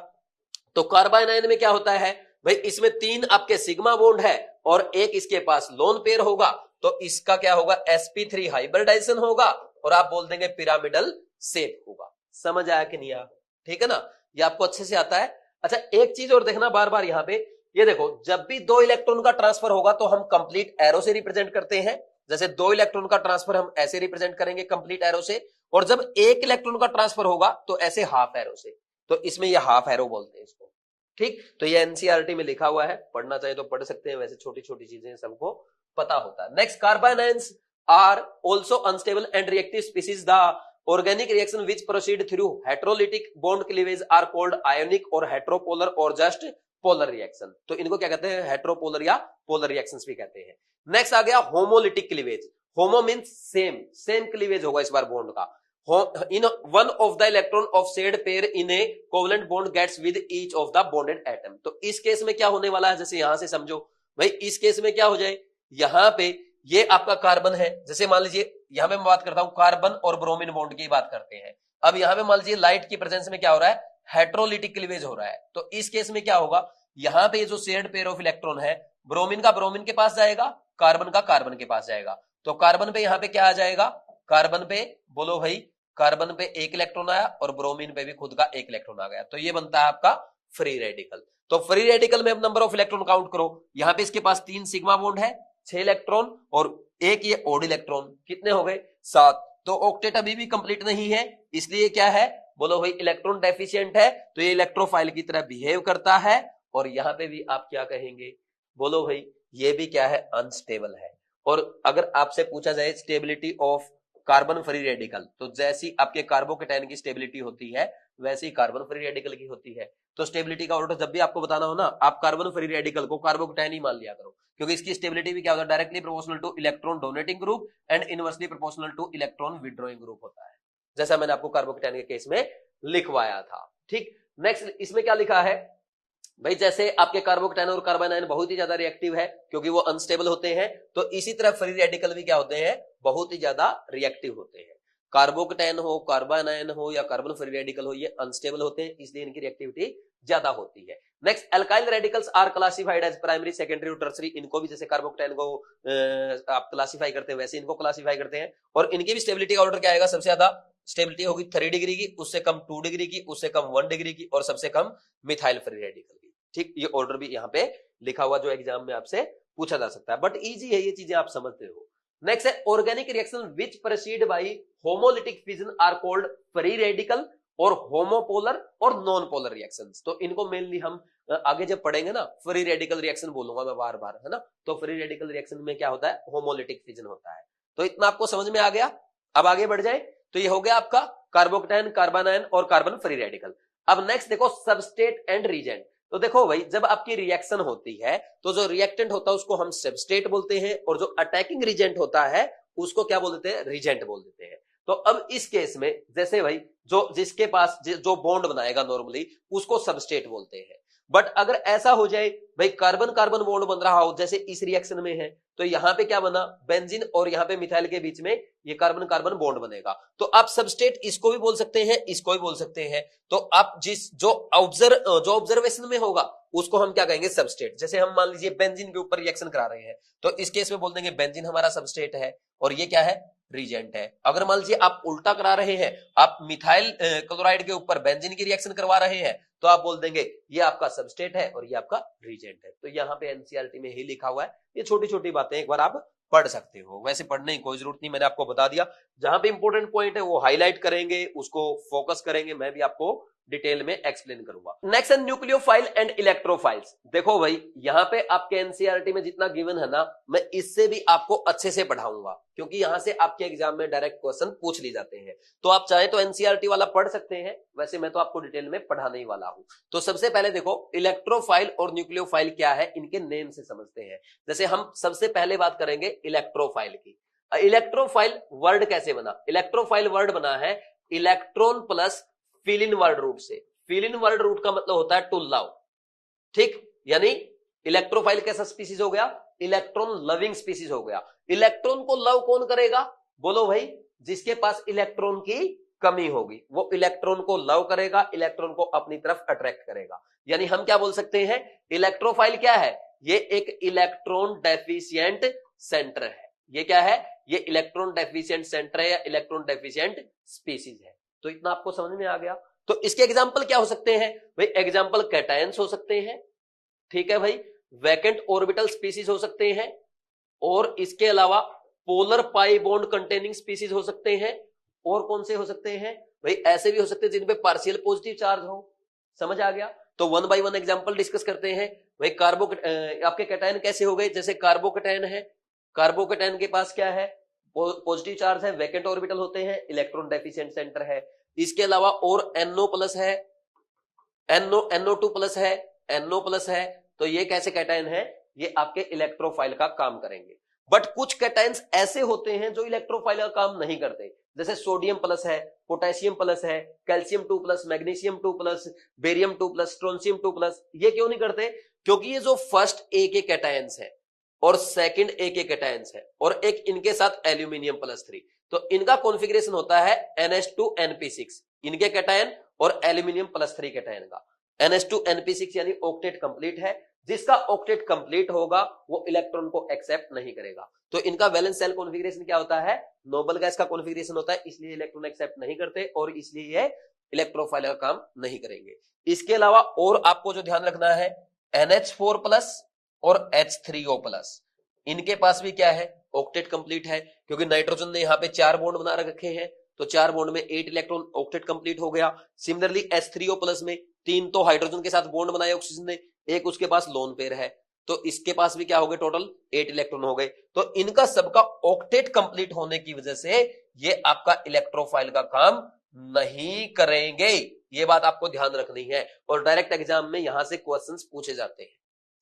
तो कार्बा एनायन में क्या होता है भाई, इसमें 3 आपके सिग्मा बॉन्ड है और एक इसके पास लोन पेयर होगा, तो इसका क्या होगा, sp3 हाइब्रिडाइजेशन होगा और आप बोल देंगे पिरामिडल शेप होगा। समझ आया कि नहीं आया। ठीक है ना, ये आपको अच्छे से आता है। अच्छा एक चीज और देखना बार बार यहाँ पे, ये देखो जब भी 2 इलेक्ट्रॉन का ट्रांसफर होगा तो हम कंप्लीट एरो से रिप्रेजेंट करते हैं। जैसे 2 इलेक्ट्रॉन का ट्रांसफर हम ऐसे रिप्रेजेंट करेंगे कंप्लीट एरो से, और जब 1 इलेक्ट्रॉन का ट्रांसफर होगा तो ऐसे हाफ एरो से, तो इसमें ये हाफ एरो बोलते हैं इसको। ठीक, तो ये एनसीईआरटी में लिखा हुआ है, पढ़ना चाहे तो पढ़ सकते हैं, वैसे छोटी छोटी चीजें सबको पता होता है। Next, carbanions are also unstable and reactive species. The organic reaction which proceed through heterolytic bond cleavage are called ionic or heteropolar और जस्ट पोलर रिएक्शन। तो इनको क्या कहते हैं, हेटेरोपोलर या पोलर रिएक्शंस भी कहते हैं। नेक्स्ट आ गया होमोलिटिक क्लीवेज। होमो मींस सेम क्लीवेज होगा इस बार बॉन्ड का। In one of the electron of shared pair in a covalent bond gets with each of the bonded atom। तो इस केस में क्या होने वाला है, जैसे यहां से समझो भाई, इस केस में क्या हो जाए, यहां पे ये आपका कार्बन है, जैसे मान लीजिए यहां पे मैं बात करता हूं कार्बन और ब्रोमीन बॉन्ड की बात करते हैं। अब यहां पे मान लीजिए लाइट की प्रेजेंस में क्या हो रहा है, हेट्रोलिटिक क्लीवेज हो रहा है। तो इस केस में क्या होगा, यहां पे जो शेयर्ड पेयर ऑफ इलेक्ट्रॉन है, ब्रोमीन का ब्रोमीन के पास जाएगा, कार्बन का कार्बन के पास जाएगा। तो कार्बन पे यहां पे क्या आ जाएगा, कार्बन पे बोलो भाई, कार्बन पे एक इलेक्ट्रॉन आया और ब्रोमीन पे भी खुद का एक इलेक्ट्रॉन आ गया। तो ये बनता है आपका फ्री रेडिकल। तो फ्री रेडिकल में अब नंबर ऑफ इलेक्ट्रॉन काउंट करो, यहां पे इसके पास 3 सिग्मा बॉन्ड है, 6 इलेक्ट्रॉन और एक ये ओड इलेक्ट्रॉन, कितने हो गए 7। तो ऑक्टेट अभी भी कंप्लीट नहीं है, इसलिए क्या है, बोलो भाई इलेक्ट्रॉन डेफिशिएंट है, तो ये इलेक्ट्रोफाइल की तरह बिहेव करता है। और यहां पे भी आप क्या कहेंगे, बोलो भाई ये भी क्या है, अनस्टेबल है। और अगर आपसे पूछा जाए stability of carbon free radical, तो जैसी आपके कार्बोकेटाइन की स्टेबिलिटी होती है वैसी कार्बन फ्री रेडिकल की होती है। तो स्टेबिलिटी का ऑर्डर जब भी आपको बताना हो ना, आप कार्बन फ्री रेडिकल को कार्बोकेटाइन ही मान लिया करो, क्योंकि इसकी स्टेबिलिटी भी क्या होता है, directly proportional two electron donating group and inversely proportional two electron withdrawing group होता है, जैसा मैंने आपको कार्बोकेटाइन के केस में लिखवाया था। ठीक, नेक्स्ट इसमें क्या लिखा है भाई, जैसे आपके कार्बोकेटाइन और कार्बन आयन बहुत ही ज्यादा रिएक्टिव है क्योंकि वो अनस्टेबल होते हैं, तो इसी तरह फ्री रेडिकल भी क्या होते हैं, बहुत ही ज्यादा रिएक्टिव होते हैं। कार्बोकेटाइन हो, कार्बन आयन हो या कार्बन फ्री रेडिकल हो, ये अनस्टेबल होते हैं, इसलिए इनकी रिएक्टिविटी ज्यादा होती है। Next, alkyl radicals are classified as primary, secondary और टर्सरी। इनको भी जैसे कार्बोकेटाइन को आप क्लासिफाई करते हैं वैसे इनको क्लासिफाई करते हैं। और इनकी भी स्टेबिलिटी का ऑर्डर क्या आएगा, सबसे ज्यादा स्टेबिलिटी होगी 3 डिग्री की, उससे कम 2 डिग्री की, उससे कम 1 डिग्री की और सबसे कम मिथाइल फ्री रेडिकल की। ठीक, ये ऑर्डर भी यहाँ पे लिखा हुआ जो एग्जाम में आपसे पूछा जा सकता है, बट इजी है, ये चीजें आप समझते हो। नेक्स्ट है organic reaction which proceed by homolytic fission are called free radical और होमोपोलर और नॉन पोलर रिएक्शंस। तो इनको मेनली हम आगे जब पढ़ेंगे ना, फ्री रेडिकल रिएक्शन बोलूंगा मैं बार बार, है ना। तो फ्री रेडिकल रिएक्शन में क्या होता है, होमोलिटिक फिजन होता है। तो इतना आपको समझ में आ गया। अब आगे बढ़ जाए, तो ये हो गया आपका कार्बोकेटाइन, कार्बन आयन और कार्बन फ्री रेडिकल। अब नेक्स्ट देखो सबस्ट्रेट एंड रीजेंट। तो देखो भाई, जब आपकी रिएक्शन होती है तो जो रिएक्टेंट होता है उसको हम सबस्ट्रेट बोलते हैं और जो अटैकिंग रिजेंट होता है उसको क्या बोल देते हैं, रीजेंट बोल देते हैं। तो अब इस केस में जैसे भाई जो जिसके पास जो बॉन्ड बनाएगा नॉर्मली उसको सबस्ट्रेट बोलते हैं। बट अगर ऐसा हो जाए भाई कार्बन कार्बन बॉन्ड बन रहा हो जैसे इस रिएक्शन में है, तो यहां पे क्या बना, बेंजीन और यहां पे मिथाइल के बीच में ये कार्बन कार्बन बॉन्ड बनेगा। तो आप सबस्ट्रेट इसको भी बोल सकते हैं, इसको भी बोल सकते हैं। तो आप जो ऑब्जर्वेशन में होगा उसको हम क्या कहेंगे, सबस्ट्रेट। जैसे हम मान लीजिए बेंजीन के ऊपर रिएक्शन करा रहे हैं, तो इस केस में बोल देंगे बेंजीन हमारा सबस्ट्रेट है और ये क्या है, रीजेंट है। अगर मान लीजिए आप उल्टा करा रहे हैं, आप मिथाइल क्लोराइड के ऊपर बेंजीन की रिएक्शन करवा रहे हैं, तो आप बोल देंगे ये आपका सबस्ट्रेट है और ये आपका रीजेंट है। तो यहाँ पे एनसीईआरटी में ही लिखा हुआ है। ये छोटी छोटी बातें एक बार आप पढ़ सकते हो, वैसे पढ़ने की कोई जरूरत नहीं, मैंने आपको बता दिया। जहां पे इंपॉर्टेंट पॉइंट है वो हाईलाइट करेंगे, उसको फोकस करेंगे, मैं भी आपको डिटेल में एक्सप्लेन करूंगा। नेक्स्ट है न्यूक्लियोफाइल एंड इलेक्ट्रोफाइल्स। देखो भाई यहाँ पे आपके एनसीईआरटी में जितना गिवन है ना, मैं इससे भी आपको अच्छे से पढ़ाऊंगा क्योंकि यहां से आपके एग्जाम में डायरेक्ट क्वेश्चन पूछ ली जाते हैं। तो आप चाहे तो एनसीईआरटी वाला पढ़ सकते हैं, वैसे मैं तो आपको डिटेल में पढ़ाने ही वाला हूं। तो सबसे पहले देखो इलेक्ट्रोफाइल और न्यूक्लियोफाइल क्या है, इनके नेम से समझते हैं। जैसे हम सबसे पहले बात करेंगे इलेक्ट्रोफाइल की। इलेक्ट्रोफाइल वर्ड कैसे बना, इलेक्ट्रोफाइल वर्ड बना है electron plus philein word root से। फिल इन वर्ड रूट का मतलब होता है टू लव। ठीक, यानी इलेक्ट्रोफाइल कैसा स्पीसीज हो गया, इलेक्ट्रॉन लविंग स्पीसीज हो गया। इलेक्ट्रॉन को लव कौन करेगा, बोलो भाई जिसके पास इलेक्ट्रॉन की कमी होगी वो इलेक्ट्रॉन को लव करेगा, इलेक्ट्रॉन को अपनी तरफ अट्रैक्ट करेगा। यानी हम क्या बोल सकते हैं, इलेक्ट्रोफाइल क्या है, ये एक इलेक्ट्रॉन डेफिशिएंट सेंटर है। ये क्या है, ये इलेक्ट्रॉन डेफिशिएंट सेंटर है या इलेक्ट्रॉन डेफिशिएंट स्पीसीज है। तो इतना आपको समझ में आ गया। तो इसके एग्जाम्पल क्या हो सकते हैं भाई, एग्जाम्पल कैटायंस हो सकते हैं, ठीक है भाई, वैकेंट ऑर्बिटल स्पीसीज हो सकते हैं, और इसके अलावा polar pi bond containing species हो सकते हैं। और कौन से हो सकते हैं भाई, ऐसे भी हो सकते हैं जिनपे पार्शियल पॉजिटिव चार्ज हो। समझ आ गया। तो 1 बाय 1 एग्जाम्पल डिस्कस करते हैं भाई। आपके कैटायन कैसे हो गए, जैसे कार्बोकेटायन है, कार्बोकेटायन के पास क्या है, पॉजिटिव चार्ज है, वैकेंट ऑर्बिटल होते हैं, इलेक्ट्रॉन डेफिशिएंट सेंटर है। इसके अलावा और NO प्लस है, NO2 प्लस है, NO प्लस है। तो ये कैसे कैटायन है, ये आपके इलेक्ट्रोफाइल का काम करेंगे। बट कुछ कैटायंस ऐसे होते हैं जो इलेक्ट्रोफाइल का काम नहीं करते, जैसे सोडियम प्लस है, पोटेशियम प्लस है, calcium 2 plus, magnesium 2 plus, barium 2 plus, strontium 2 plus. ये क्यों नहीं करते, क्योंकि ये जो फर्स्ट ए के कैटायंस है और सेकंड ए के कैटायंस है और एक इनके साथ एल्यूमिनियम +3, तो इनका कॉन्फ़िगरेशन होता है NH2NP6, इनके कैटायन और एल्यूमिनियम +3 कैटायन का NH2NP6 यानी ऑक्टेट कंप्लीट है। जिसका ऑक्टेट कंप्लीट होगा वो इलेक्ट्रॉन को एक्सेप्ट नहीं करेगा। तो इनका वैलेंस शेल कॉन्फ़िगरेशन क्या होता है, नोबल गैस का कॉन्फ़िगरेशन होता है, इसलिए इलेक्ट्रॉन एक्सेप्ट नहीं करते और इसलिए ये इलेक्ट्रोफाइल का काम नहीं करेंगे। इसके अलावा और आपको जो ध्यान रखना है, NH4+ और H3O+, इनके पास भी क्या है, ऑक्टेट कंप्लीट है, क्योंकि नाइट्रोजन ने यहाँ पे 4 बॉन्ड बना रखे हैं, तो 4 बॉन्ड में 8 इलेक्ट्रॉन, ऑक्टेट कंप्लीट हो गया। सिमिलरली H3O+ में 3 तो हाइड्रोजन के साथ बॉन्ड बनाए ऑक्सीजन ने, एक उसके पास लोन पेयर है, तो इसके पास भी क्या हो गए, टोटल 8 इलेक्ट्रॉन हो गए। तो इनका सबका ऑक्टेट कंप्लीट होने की वजह से ये आपका इलेक्ट्रोफाइल का काम नहीं करेंगे, ये बात आपको ध्यान रखनी है। और डायरेक्ट एग्जाम में यहां से क्वेश्चंस पूछे जाते हैं।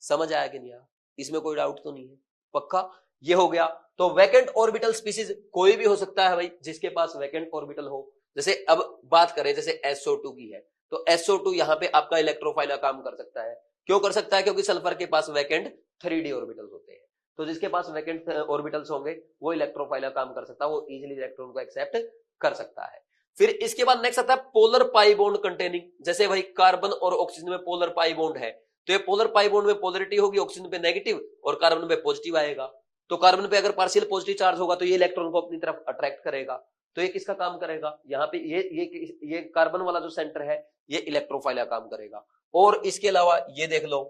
समझ आया कि नहीं आया, इसमें कोई डाउट तो नहीं है, पक्का। ये हो गया। तो वैकेंट ऑर्बिटल स्पीसीज कोई भी हो सकता है भाई, जिसके पास वैकेंट ऑर्बिटल हो। जैसे अब बात करें जैसे SO2 की है, तो SO2 यहां पे आपका इलेक्ट्रोफाइल का काम कर सकता है। क्यों कर सकता है, क्योंकि सल्फर के पास वैकेंट 3D ऑर्बिटल्स होते हैं, तो जिसके पास वैकेंट ऑर्बिटल्स होंगे वो इलेक्ट्रोफाइल का काम कर सकता है, वो इजीली इलेक्ट्रॉन को एक्सेप्ट कर सकता है। फिर इसके बाद नेक्स्ट आता है पोलर पाई बॉन्ड कंटेनिंग। जैसे भाई कार्बन और ऑक्सीजन में पोलर पाई बॉन्ड है, तो ये पोलर पाई बॉन्ड में पोलरिटी होगी, ऑक्सीजन पे नेगेटिव और कार्बन पे पॉजिटिव आएगा। तो कार्बन पे अगर पार्शियल पॉजिटिव चार्ज होगा तो ये इलेक्ट्रॉन को अपनी तरफ अट्रैक्ट करेगा, तो ये किसका काम करेगा, यहाँ पे ये कार्बन वाला जो सेंटर है ये इलेक्ट्रोफाइल का काम करेगा। और इसके अलावा ये देख लो,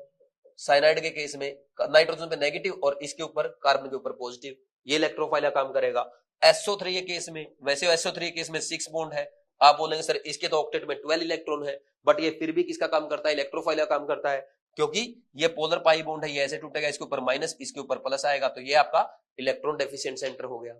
साइनाइड के केस में नाइट्रोजन पे नेगेटिव और इसके ऊपर कार्बन के ऊपर पॉजिटिव, ये इलेक्ट्रोफाइल का काम करेगा। SO3 के केस में, वैसे SO3 के केस में 6 बॉन्ड है, आप बोलेंगे सर इसके तो ऑक्टेट में 12 इलेक्ट्रॉन है, बट ये फिर भी किसका काम करता है, इलेक्ट्रोफाइल का काम करता है, क्योंकि ये पोलर पाई बॉन्ड है, ये ऐसे टूटेगा, इसके ऊपर माइनस इसके ऊपर प्लस आएगा, तो ये आपका इलेक्ट्रॉन डेफिशिएंट सेंटर हो गया।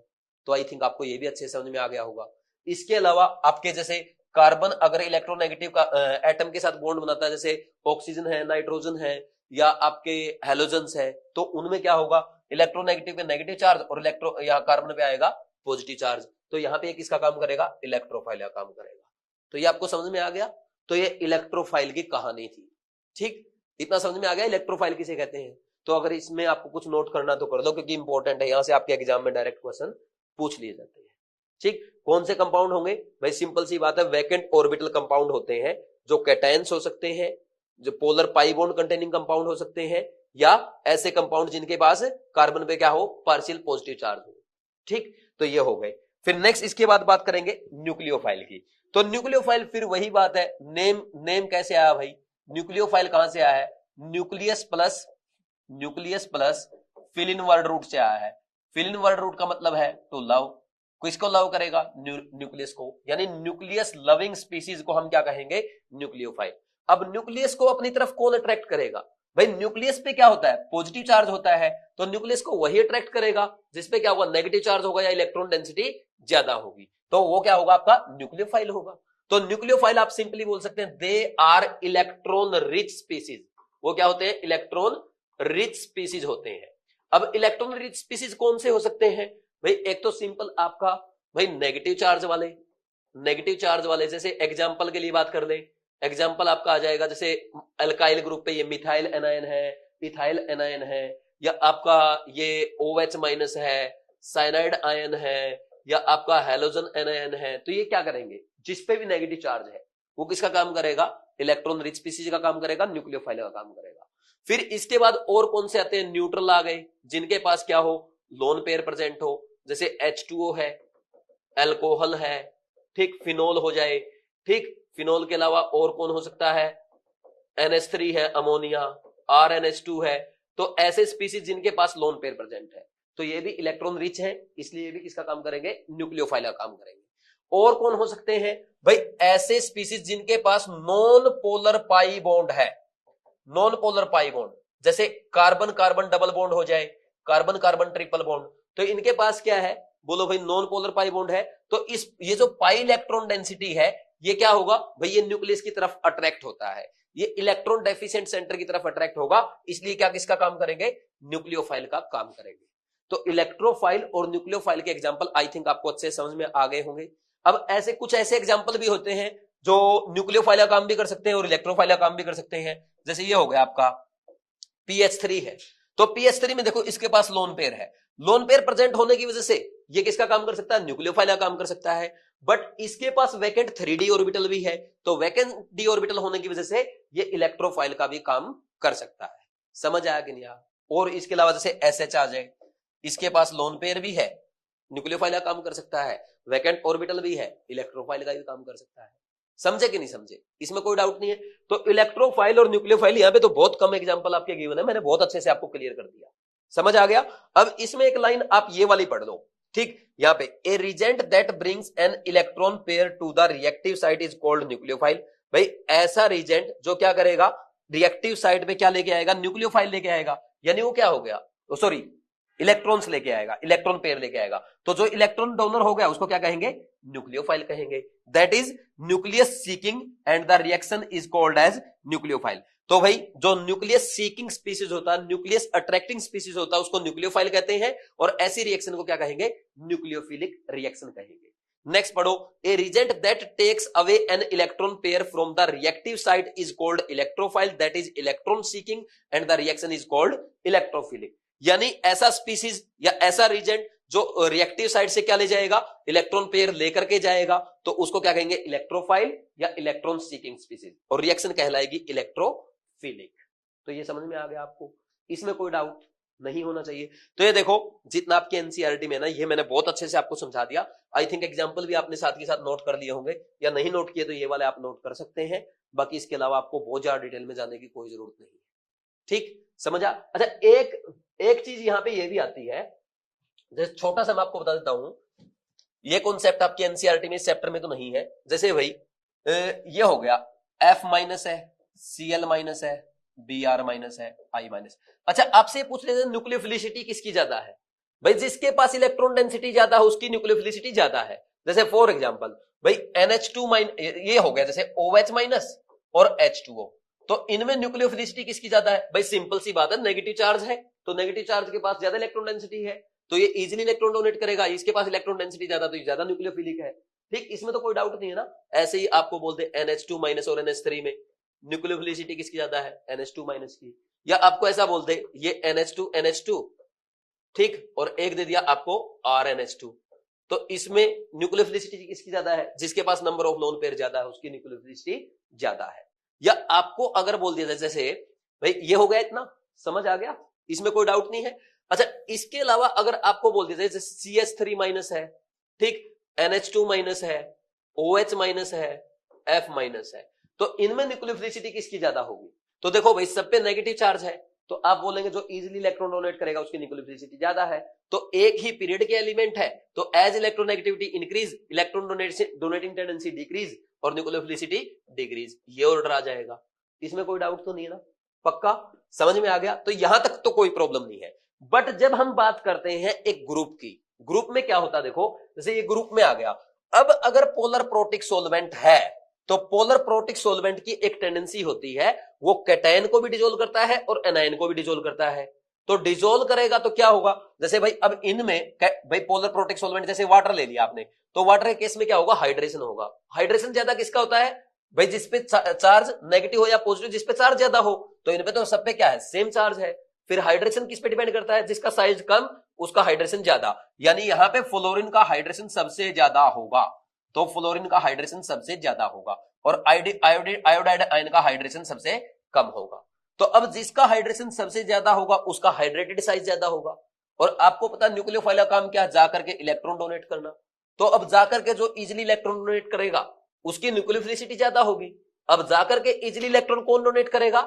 तो आई थिंक आपको ये भी अच्छे समझ में आ गया होगा। इसके अलावा आपके जैसे कार्बन अगर इलेक्ट्रोनेगेटिव का एटम के साथ बॉन्ड बनाता है, जैसे ऑक्सीजन है, नाइट्रोजन है या आपके हेलोजन्स है, तो उनमें क्या होगा, इलेक्ट्रोनेगेटिव पे नेगेटिव चार्ज और इलेक्ट्रो या कार्बन पे आएगा पॉजिटिव चार्ज, तो यहाँ पे किसका काम करेगा, इलेक्ट्रोफाइल का काम करेगा। तो ये आपको समझ में आ गया। तो ये इलेक्ट्रोफाइल की कहानी थी, ठीक, इतना समझ में आ गया इलेक्ट्रोफाइल किसे कहते हैं। तो अगर इसमें आपको कुछ नोट करना तो कर लो, क्योंकि इंपॉर्टेंट है, यहां से आपके एग्जाम में डायरेक्ट क्वेश्चन पूछ लिए जाते हैं। ठीक, कौन से कंपाउंड होंगे भाई, सिंपल सी बात है, वैकेंट ऑर्बिटल कंपाउंड होते हैं, जो कैटायंस हो सकते हैं, जो polar pi bond containing compound हो सकते हैं, या ऐसे कंपाउंड जिनके पास कार्बन पे क्या हो, पार्शियल पॉजिटिव चार्ज हो। ठीक, तो ये हो गए। फिर नेक्स्ट इसके बाद बात करेंगे न्यूक्लियोफाइल की। तो न्यूक्लियोफाइल फिर वही बात है, नेम कैसे आया भाई, न्यूक्लियोफाइल कहां से आया है, nucleus plus philein word root से आया है। फिल इन वर्ड रूट का मतलब है टू लव, किसको लव करेगा, न्यूक्लियस को, यानी न्यूक्लियस लविंग स्पीसीज को हम क्या कहेंगे, न्यूक्लियोफाइल। अब न्यूक्लियस को अपनी तरफ कौन अट्रैक्ट करेगा भाई, न्यूक्लियस पे क्या होता है, पॉजिटिव चार्ज होता है, तो न्यूक्लियस को वही अट्रैक्ट करेगा जिसपे क्या होगा, नेगेटिव चार्ज होगा या इलेक्ट्रॉन डेंसिटी ज्यादा होगी, तो वो क्या होगा, आपका न्यूक्लियोफाइल होगा। तो न्यूक्लियोफाइल आप सिंपली बोल सकते हैं they are electron rich species, वो क्या होते हैं, इलेक्ट्रॉन रिच स्पीसीज होते हैं। अब इलेक्ट्रॉन रिच स्पीसीज कौन से हो सकते हैं भाई, एक तो सिंपल आपका भाई नेगेटिव चार्ज वाले, जैसे एग्जांपल के लिए बात कर ले, एग्जांपल आपका आ जाएगा जैसे अल्काइल ग्रुप पे ये मिथाइल एनायन है, इथाइल एनायन है, या आपका ये OH- है, साइनाइड आयन है, या आपका हैलोजन एनायन है। तो ये क्या करेंगे, जिसपे भी नेगेटिव चार्ज है वो किसका काम करेगा, इलेक्ट्रॉन रिच स्पीसीज का काम करेगा, न्यूक्लियोफाइल का काम करेगा। फिर इसके बाद और कौन से आते हैं, न्यूट्रल आ गए, जिनके पास क्या हो, लोन पेयर प्रेजेंट हो, जैसे H2O है, अल्कोहल है, ठीक, फिनोल हो जाए, ठीक, फिनोल के अलावा और कौन हो सकता है, NH3 है, अमोनिया, RNH2 है। तो ऐसे स्पीसीज जिनके पास लोन पेयर प्रेजेंट है, तो ये भी इलेक्ट्रॉन रिच है, इसलिए भी किसका काम करेंगे, न्यूक्लियोफाइल का काम करेंगे। और कौन हो सकते हैं भाई, ऐसे स्पीसीज जिनके पास नॉन पोलर पाई बॉन्ड है, नॉन पोलर पाई बॉन्ड, जैसे कार्बन कार्बन डबल बॉन्ड हो जाए, कार्बन कार्बन ट्रिपल बॉन्ड, तो इनके पास क्या है, बोलो भाई नॉन पोलर पाई बॉन्ड है, तो ये जो पाई इलेक्ट्रॉन डेंसिटी है, ये क्या होगा भाई, ये न्यूक्लियस की तरफ अट्रैक्ट होता है, ये इलेक्ट्रॉन डेफिशिएंट सेंटर की तरफ अट्रैक्ट होगा, इसलिए क्या किसका काम करेंगे, न्यूक्लियोफाइल का काम करेंगे। तो इलेक्ट्रोफाइल और न्यूक्लियोफाइल के एग्जांपल आई थिंक आपको अच्छे समझ में आ गए होंगे। अब ऐसे कुछ ऐसे एग्जांपल भी होते हैं जो न्यूक्लियोफाइल का काम भी कर सकते हैं और इलेक्ट्रोफाइल का काम भी कर सकते हैं। जैसे ये हो गया आपका PH3 है, तो pH3 में देखो इसके पास लोन पेयर है, लोन पेयर प्रेजेंट होने की वजह से ये किसका काम कर सकता है, न्यूक्लियोफाइल का काम कर सकता है। बट इसके पास वैकेंट 3d ऑर्बिटल भी है, तो वैकेंट d ऑर्बिटल होने की वजह से ये इलेक्ट्रोफाइल का भी काम कर सकता है। समझ आया कि नहीं आया? और इसके अलावा जैसे SH आ जाए, इसके पास लोन पेयर भी है, न्यूक्लियोफाइल का काम कर सकता है, वैकेंट ऑर्बिटल भी है, इलेक्ट्रोफाइल का भी काम कर सकता है। समझे कि नहीं समझे? इसमें कोई डाउट नहीं है। तो इलेक्ट्रोफाइल और न्यूक्लियोफाइल यहां पे तो बहुत कम एग्जांपल आपके गिवन है, मैंने बहुत अच्छे से आपको क्लियर कर दिया। समझ आ गया? अब इसमें एक लाइन आप ये वाली पढ़ लो, ठीक, यहां पे a reagent that brings an electron pair to the reactive site is called nucleophile. भाई ऐसा रिजेंट जो क्या करेगा, रिएक्टिव साइट पे क्या लेके आएगा, न्यूक्लियोफाइल लेके आएगा, यानी वो क्या हो गया, सॉरी इलेक्ट्रॉन्स लेके आएगा, इलेक्ट्रॉन पेयर लेके आएगा। तो जो इलेक्ट्रॉन डोनर हो गया उसको क्या कहेंगे, न्यूक्लियोफाइल कहेंगे। That is nucleus seeking and the reaction is called as nucleophile. तो भाई जो न्यूक्लियस सीकिंग स्पीसीज होता है, न्यूक्लियस अट्रैक्टिंग स्पीसीज होता है, उसको न्यूक्लियोफाइल कहते हैं, और ऐसी रिएक्शन को क्या कहेंगे, न्यूक्लियोफिलिक रिएक्शन कहेंगे। नेक्स्ट पढ़ो, a reagent that takes away an electron pair from the reactive side is called electrophile, that is electron seeking and the reaction is called electrophilic. यानी ऐसा स्पीसीज या ऐसा रिजेंट जो रिएक्टिव साइड से क्या ले जाएगा, इलेक्ट्रॉन पेयर लेकर के जाएगा, तो उसको क्या कहेंगे, इलेक्ट्रोफाइल या इलेक्ट्रॉन सीकिंग स्पीसीज, और रिएक्शन कहलाएगी इलेक्ट्रोफिलिक। तो ये समझ में आ गया आपको, इसमें कोई डाउट नहीं होना चाहिए। तो ये देखो जितना आपके एनसीईआरटी में ना, ये मैंने बहुत अच्छे से आपको समझा दिया। आई थिंक एग्जांपल भी आपने साथ के साथ नोट कर लिए होंगे, या नहीं नोट किए तो ये वाले आप नोट कर सकते हैं। बाकी इसके अलावा आपको बहुत ज्यादा डिटेल में जाने की कोई जरूरत नहीं है, ठीक, समझा? अच्छा, एक चीज यहां पे ये भी आती है, जैसे छोटा सा मैं आपको बता देता हूं, ये कॉन्सेप्ट आपके एनसीईआरटी में, चैप्टर में तो नहीं है। जैसे भाई ये हो गया F माइनस है, Cl माइनस है, Br माइनस है, I माइनस। अच्छा, आपसे पूछ लेते हैं न्यूक्लियोफिलिसिटी किसकी ज्यादा है? भाई जिसके पास इलेक्ट्रॉन डेंसिटी ज्यादा है उसकी न्यूक्लियोफिलिसिटी ज्यादा है। जैसे फॉर एग्जांपल भाई NH2 माइनस, ये हो गया जैसे OH माइनस और H2O, तो इनमें न्यूक्लियोफिलिसिटी किसकी ज्यादा है? भाई सिंपल सी बात है, नेगेटिव चार्ज है, तो नेगेटिव चार्ज के पास ज्यादा इलेक्ट्रॉन डेंसिटी है, तो ये इजीली इलेक्ट्रॉन डोनेट करेगा। इसके पास इलेक्ट्रॉन डेंसिटी ज्यादा, तो ये ज्यादा न्यूक्लियोफिलिक है, ठीक, इसमें तो कोई डाउट नहीं है ना। ऐसे ही आपको बोलते NH2 माइनस और NH3 में न्यूक्लियोफिलिसिटी किसकी ज्यादा है, NH2 माइनस की। या आपको ऐसा बोलते ये NH2 NH2, ठीक, और एक दे दिया आपको RNH2, तो इसमें न्यूक्लियोफिलिसिटी किसकी ज्यादा है, जिसके पास नंबर ऑफ लोन पेयर ज्यादा है उसकी न्यूक्लियोफिलिसिटी ज्यादा है। या आपको अगर बोल दिया जैसे भाई ये हो गया इतना, समझ आ गया, इसमें कोई डाउट नहीं है। अच्छा, इसके अलावा अगर आपको बोल दिया जैसे CH3 माइनस है, ठीक, NH2 माइनस है, OH माइनस है, F माइनस है, तो इनमें न्यूक्लियोफिलिसिटी किसकी ज्यादा होगी? तो देखो भाई सब पे नेगेटिव चार्ज है, तो आप बोलेंगे जो इजीली इलेक्ट्रॉन डोनेट करेगा उसकी न्यूक्लियोफिलिसिटी ज्यादा है। तो एक ही पीरियड के एलिमेंट है, तो as electronegativity increase, electron donating tendency decrease और न्यूक्लियोफिलिसिटी डिक्रीज, ये ऑर्डर आ जाएगा। इसमें कोई डाउट तो नहीं है ना, पक्का समझ में आ गया? तो यहां तक तो कोई प्रॉब्लम नहीं है। बट जब हम बात करते हैं एक ग्रुप की, ग्रुप में क्या होता है, देखो जैसे ये ग्रुप में आ गया, अब अगर पोलर प्रोटिक सोलवेंट है तो पोलर प्रोटिक सोलवेंट की एक टेंडेंसी होती है, वो कैटायन को भी डिसॉल्व करता है और एनायन को भी डिसॉल्व करता है। तो डिसॉल्व करेगा तो क्या होगा, जैसे भाई अब इनमें भाई पोलर प्रोटिक सोलवेंट जैसे वाटर ले लिया आपने, तो वाटर के केस में क्या होगा, हाइड्रेशन होगा। हाइड्रेशन ज्यादा किसका होता है भाई, जिसपे चार्ज नेगेटिव हो या पॉजिटिव, जिसपे चार्ज ज्यादा हो, तो इनपे तो सब पे क्या है, सेम चार्ज है। फिर हाइड्रेशन किस पे डिपेंड करता है, जिसका साइज कम उसका हाइड्रेशन ज्यादा, यानी यहाँ पे फ्लोरीन का हाइड्रेशन सबसे ज्यादा होगा, तो फ्लोरीन का हाइड्रेशन सबसे ज्यादा होगा, और आयोडाइड आयन का हाइड्रेशन सबसे कम होगा। तो अब जिसका हाइड्रेशन सबसे ज्यादा होगा उसका हाइड्रेटेड साइज ज्यादा होगा। और आपको पता न्यूक्लियोफाइल का काम क्या, जाकर के इलेक्ट्रॉन डोनेट करना, तो अब जाकर के जो इजिली इलेक्ट्रॉन डोनेट करेगा उसकी न्यूक्लियोफिलिसिटी ज्यादा होगी। अब जाकर के इजिली इलेक्ट्रॉन कौन डोनेट करेगा,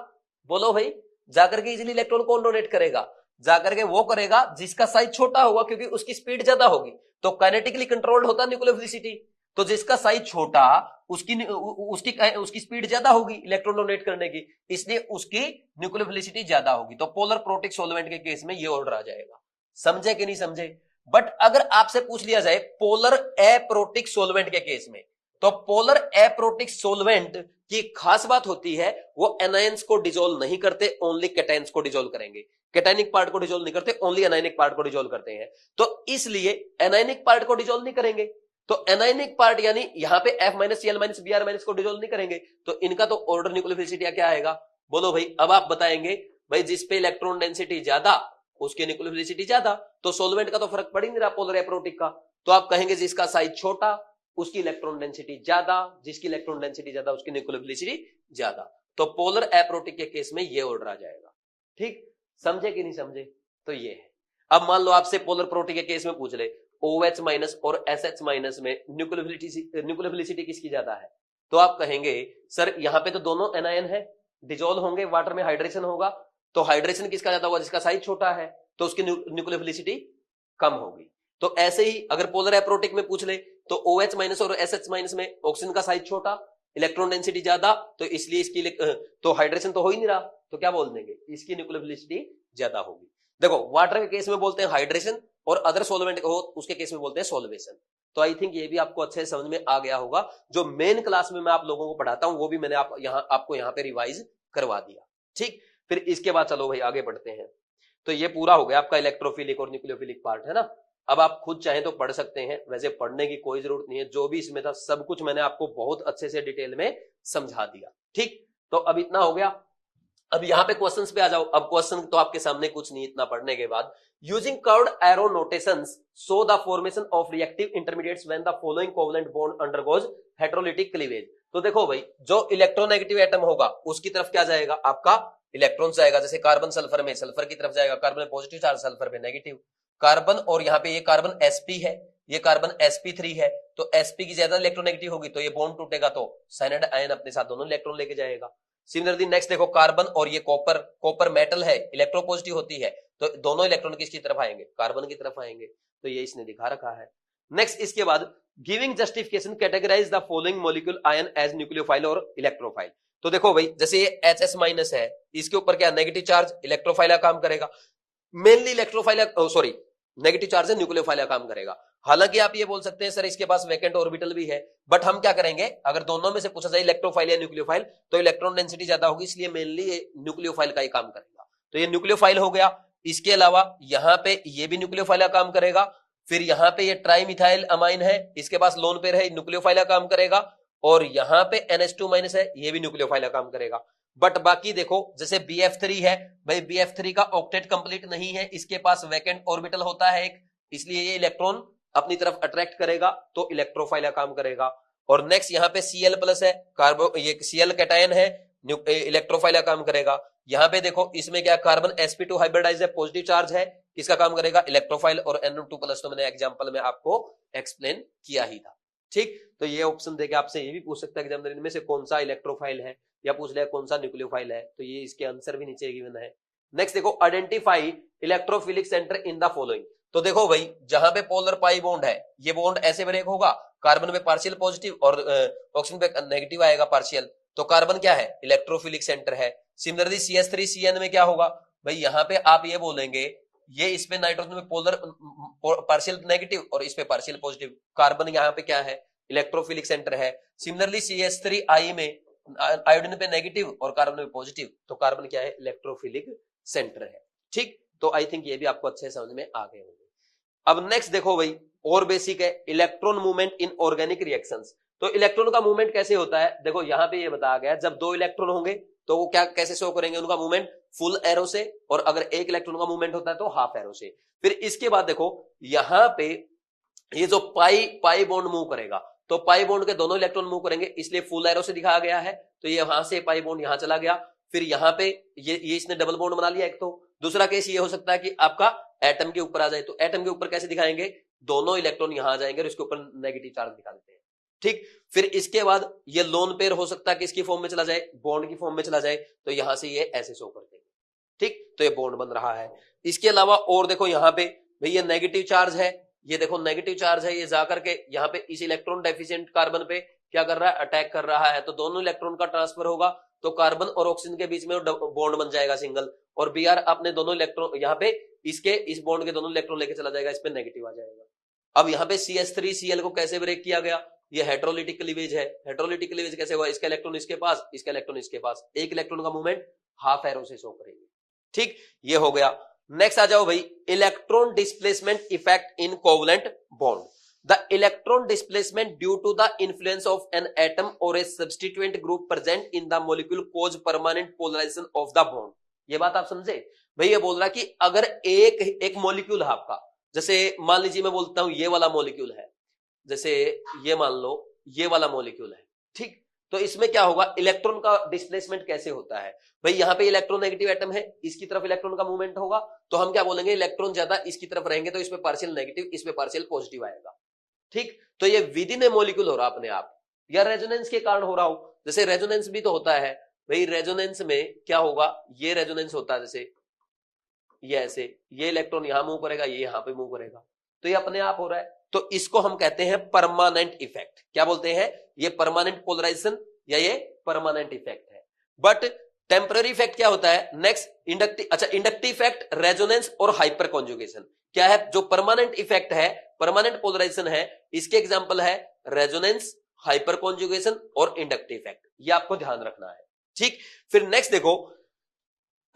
बोलो भाई, जाकर के इजिली इलेक्ट्रॉन कौन डोनेट करेगा, जाकर के वो करेगा जिसका साइज छोटा होगा, क्योंकि उसकी स्पीड ज्यादा होगी, तो काइनेटिकली कंट्रोल्ड होता है न्यूक्लियोफिलिसिटी, तो जिसका साइज छोटा उसकी स्पीड ज्यादा होगी इलेक्ट्रॉन डोनेट करने की, इसलिए उसकी न्यूक्लियोफिलिसिटी ज्यादा होगी। तो पोलर प्रोटिक सोलवेंट के केस में ये ऑर्डर आ जाएगा, समझे कि नहीं समझे? बट अगर आपसे पूछ लिया जाए पोलर एप्रोटिक सोलवेंट के केस में, तो पोलर एप्रोटिक सोलवेंट की खास बात होती है वो एनायंस को डिसॉल्व नहीं करते, ओनली कैटायंस को डिसॉल्व करेंगे। कैटायनिक पार्ट को डिसॉल्व नहीं करते, ओनली एनायनिक पार्ट को डिसॉल्व करते हैं। तो इसलिए एनायनिक पार्ट को डिसॉल्व नहीं करेंगे, तो एनायनिक पार्ट यानी यहां पे F minus Cl minus Br minus को डिसॉल्व नहीं करेंगे, तो इनका तो ऑर्डर न्यूक्लियोफिलिसिटी क्या आएगा, बोलो भाई। अब आप बताएंगे भाई जिस पे इलेक्ट्रॉन डेंसिटी ज्यादा उसकी न्यूक्लियोफिलिसिटी ज्यादा, तो सॉल्वेंट का तो फर्क पड़ ही नहीं रहा पोलर एप्रोटिक का। तो आप कहेंगे जिसका साइज छोटा उसकी इलेक्ट्रॉन डेंसिटी ज्यादा, जिसकी इलेक्ट्रॉन डेंसिटी ज्यादा उसकी न्यूक्लियोफिलिसिटी ज्यादा। तो पोलर एप्रोटिक के केस में ये ऑर्डर आ जाएगा। ठीक, समझे कि नहीं समझे? तो ये है। अब मान लो आपसे पोलर प्रोटिक के केस में पूछ ले OH माइनस और SH माइनस में न्यूक्लियोफिलिसिटी किसकी ज्यादा है, तो आप कहेंगे सर यहां पे तो दोनों एनायन है, डिजोल्व होंगे, वाटर में हाइड्रेशन होगा, तो हाइड्रेशन किसका ज्यादा होगा, जिसका साइज छोटा है, तो उसकी न्यूक्लियोफिलिसिटी कम होगी। तो ऐसे ही अगर पोलर एप्रोटिक में पूछ ले तो OH माइनस और SH माइनस में ऑक्सीजन का साइज छोटा, इलेक्ट्रॉन डेंसिटी ज्यादा, तो इसलिए इसकी तो हाइड्रेशन तो हो ही नहीं रहा, तो क्या बोल देंगे, इसकी न्यूक्लियोफिलिसिटी ज्यादा होगी। देखो वाटर के केस में बोलते हैं हाइड्रेशन और अदर सॉल्वेंट हो उसके केस में बोलते हैं सॉल्वेशन। तो आई थिंक ये भी आपको अच्छे से समझ में आ गया होगा। जो मेन क्लास में मैं आप लोगों को पढ़ाता हूं वो भी मैंने आपको यहाँ पे रिवाइज करवा दिया। ठीक, फिर इसके बाद चलो भाई आगे बढ़ते हैं। तो ये पूरा हो गया आपका इलेक्ट्रोफिलिक और न्यूक्लियोफिलिक पार्ट, है ना। अब आप खुद चाहें तो पढ़ सकते हैं, वैसे पढ़ने की कोई जरूरत नहीं है, जो भी इसमें था सब कुछ मैंने आपको बहुत अच्छे से डिटेल में समझा दिया। ठीक, तो अब इतना हो गया। अब यहां पे क्वेश्चंस पे आ जाओ। अब क्वेश्चन तो आपके सामने कुछ नहीं, इतना पढ़ने के बाद using curved arrow notations show the formation of reactive intermediates when the following covalent bond undergoes heterolytic cleavage. तो देखो भाई जो इलेक्ट्रोनेगेटिव एटम होगा उसकी तरफ क्या जाएगा, आपका इलेक्ट्रॉन जाएगा। जैसे कार्बन सल्फर में सल्फर की तरफ जाएगा, कार्बन में पॉजिटिव चार्ज, सल्फर में नेगेटिव। कार्बन और यहाँ पे ये कार्बन sp है, ये कार्बन sp3 है, तो sp की ज्यादा इलेक्ट्रोनेगेटिव होगी तो ये बॉन्ड टूटेगा तो साइनाइड आयन अपने साथ दोनों इलेक्ट्रॉन लेके जाएगा। सिमिलरली नेक्स्ट देखो कार्बन और ये कॉपर मेटल है, इलेक्ट्रोपॉजिटिव होती है, तो दोनों इलेक्ट्रॉन किसकी तरफ आएंगे, कार्बन की तरफ आएंगे। तो ये इसने दिखा रखा है। नेक्स्ट इसके बाद giving justification categorize the following molecule ion as nucleophile और इलेक्ट्रोफाइल। तो देखो भाई जैसे ये HS माइनस है, इसके ऊपर क्या नेगेटिव चार्ज, इलेक्ट्रोफाइल का काम करेगा, mainly electrophile sorry negative charge है, न्यूक्लियोफाइल का काम करेगा। हालांकि आप ये बोल सकते हैं सर इसके पास वैकेंट ऑर्बिटल भी है, बट हम क्या करेंगे, अगर दोनों में से पूछा जाए इलेक्ट्रोफाइल या न्यूक्लियोफाइल, तो इलेक्ट्रॉन डेंसिटी ज्यादा होगी, इसलिए मेनली ये न्यूक्लियोफाइल का ही काम करेगा। तो ये न्यूक्लियोफाइल हो गया। इसके अलावा यहाँ पे ये भी न्यूक्लियोफाइल का काम करेगा। फिर यहाँ पे ये ट्राइमिथाइल अमाइन है, इसके पास लोन पेयर है, न्यूक्लियोफाइल का काम करेगा। और यहाँ पे NH2 माइनस है, ये भी न्यूक्लियोफाइल का काम करेगा। बट बाकी देखो जैसे BF3 है, भाई BF3 का ऑक्टेट कंप्लीट नहीं है, इसके पास वैकेंट ऑर्बिटल होता है एक, इसलिए ये इलेक्ट्रॉन अपनी तरफ अट्रैक्ट करेगा तो इलेक्ट्रोफाइल का काम करेगा। और नेक्स्ट यहाँ पे Cl प्लस है, कार्बो ये Cl कैटायन है, इलेक्ट्रोफाइल का काम करेगा। यहाँ पे देखो इसमें क्या कार्बन sp2 हाइब्रिडाइज है, पॉजिटिव चार्ज है, किसका काम करेगा, इलेक्ट्रोफाइल। और NO2 प्लस तो मैंने एग्जांपल में आपको एक्सप्लेन किया ही था। ठीक, तो ये ऑप्शन देके आपसे ये भी पूछ सकता है एग्जामिनर इनमें से कौन सा इलेक्ट्रोफाइल है, या पूछ ले कौन सा न्यूक्लियोफाइल है, तो ये इसके आंसर भी नीचे गिवन है। नेक्स्ट देखो identify electrophilic centre in the following. तो देखो भाई जहां पे पोलर पाई बॉन्ड है, ये बॉन्ड ऐसे ब्रेक होगा, कार्बन में पार्शियल पॉजिटिव और ऑक्सीजन पे नेगेटिव आएगा पार्शियल, तो कार्बन क्या है, इलेक्ट्रोफिलिक सेंटर है। सिमिलरली CH3CN में क्या होगा भाई, यहाँ पे आप ये बोलेंगे ये इसमें नाइट्रोजन में पोलर पार्शियल नेगेटिव और इस पे पार्शियल पॉजिटिव, कार्बन यहाँ पे क्या है, इलेक्ट्रोफिलिक सेंटर है। सिमिलरली CH3I में आयोडीन पे नेगेटिव और कार्बन में पॉजिटिव, तो कार्बन क्या है, इलेक्ट्रोफिलिक सेंटर है। ठीक, तो आई थिंक ये भी आपको अच्छे समझ में आ गए होंगे। अब नेक्स्ट देखो भाई और बेसिक है electron movement in organic reactions. तो इलेक्ट्रॉन का मूवमेंट कैसे होता है, देखो यहाँ पे ये बताया गया जब दो इलेक्ट्रॉन होंगे तो वो क्या कैसे शो करेंगे उनका मूवमेंट, फुल एरो से, और अगर एक इलेक्ट्रॉन का मूवमेंट होता है तो हाफ एरो से। फिर इसके बाद देखो यहाँ पे ये जो पाई बॉन्ड मूव करेगा, तो पाई बॉन्ड के दोनों इलेक्ट्रॉन मूव करेंगे, इसलिए फुल एरो से दिखाया गया है। तो ये वहां से पाई बॉन्ड यहां चला गया, फिर यहाँ पे ये इसने डबल बॉन्ड बना लिया एक। तो दूसरा केस ये हो सकता है कि आपका एटम के ऊपर आ जाए, तो एटम के ऊपर कैसे दिखाएंगे, दोनों इलेक्ट्रॉन यहां आ जाएंगे और इसके ऊपर नेगेटिव चार्ज दिखा देते हैं। ठीक, फिर इसके बाद ये लोन पेयर हो सकता है कि इसकी फॉर्म में चला जाए, बॉन्ड की फॉर्म में चला जाए, तो यहां से ये ऐसे शो कर देंगे। ठीक, तो ये बॉन्ड बन रहा है। इसके अलावा और देखो यहाँ पे भाई ये नेगेटिव चार्ज है, ये देखो नेगेटिव चार्ज है, ये जाकर के यहाँ पे इस इलेक्ट्रॉन डेफिशिएंट कार्बन पे क्या कर रहा है, अटैक कर रहा है, तो दोनों इलेक्ट्रॉन का ट्रांसफर होगा, तो कार्बन और ऑक्सीजन के बीच में बॉन्ड बन जाएगा सिंगल, और Br अपने दोनों इलेक्ट्रॉन यहाँ पे इस बॉन्ड के दोनों इलेक्ट्रॉन लेके चला जाएगा, इस पे नेगेटिव आ जाएगा। अब यहाँ पे CH3Cl को कैसे ब्रेक किया गया, ये हेटेरोलिटिक क्लीवेज है। हेटेरोलिटिक क्लीवेज कैसे हुआ, इसका इलेक्ट्रॉन इसके पास, इसका इलेक्ट्रॉन इसके पास, एक इलेक्ट्रॉन का मूवमेंट हाफ एरो से शो करेंगे। ठीक, ये हो गया। नेक्स्ट आ जाओ भाई electron displacement effect in covalent bond. The electron displacement due to the influence of an atom or a substituent group present in the molecule cause permanent polarization of the bond. ये बात आप समझे भाई। ये बोल रहा कि अगर एक मॉलिक्यूल है आपका, जैसे मान लीजिए मैं बोलता हूं ये वाला मॉलिक्यूल है, जैसे ये मान लो ये वाला मॉलिक्यूल है, ठीक। तो इसमें क्या होगा, इलेक्ट्रॉन का डिस्प्लेसमेंट कैसे होता है भाई, यहां पे इलेक्ट्रोनेगेटिव एटम है, इसकी तरफ इलेक्ट्रॉन का मूवमेंट होगा, तो हम क्या बोलेंगे, इलेक्ट्रॉन ज्यादा इसकी तरफ रहेंगे तो इसमें पार्शियल नेगेटिव, इसमें पार्शियल पॉजिटिव आएगा, ठीक। तो ये विद इन ए मॉलिक्यूल हो रहा अपने आप, या रेजोनेंस के कारण हो रहा हो। जैसे रेजोनेंस भी तो होता है भाई, रेजोनेंस में क्या होगा, ये रेजोनेंस होता है, जैसे ये ऐसे, ये इलेक्ट्रॉन यहां मूव करेगा, ये यहां पे मूव करेगा, तो ये अपने आप हो रहा है। तो इसको हम कहते हैं परमानेंट इफेक्ट। क्या बोलते हैं, ये परमानेंट पोलराइजेशन या ये परमानेंट इफेक्ट है। बट टेम्पररी इफेक्ट क्या होता है, नेक्स्ट इंडक्टिव, अच्छा इंडक्टिव इफेक्ट, रेजोनेंस और हाइपर कॉन्जुगेशन। क्या है जो परमानेंट इफेक्ट है, परमानेंट पोलराइजेशन है, इसके एग्जांपल है रेजोनेंस, हाइपर कॉन्जुगेशन और इंडक्टिव इफेक्ट। ये आपको ध्यान रखना है, ठीक। फिर नेक्स्ट देखो,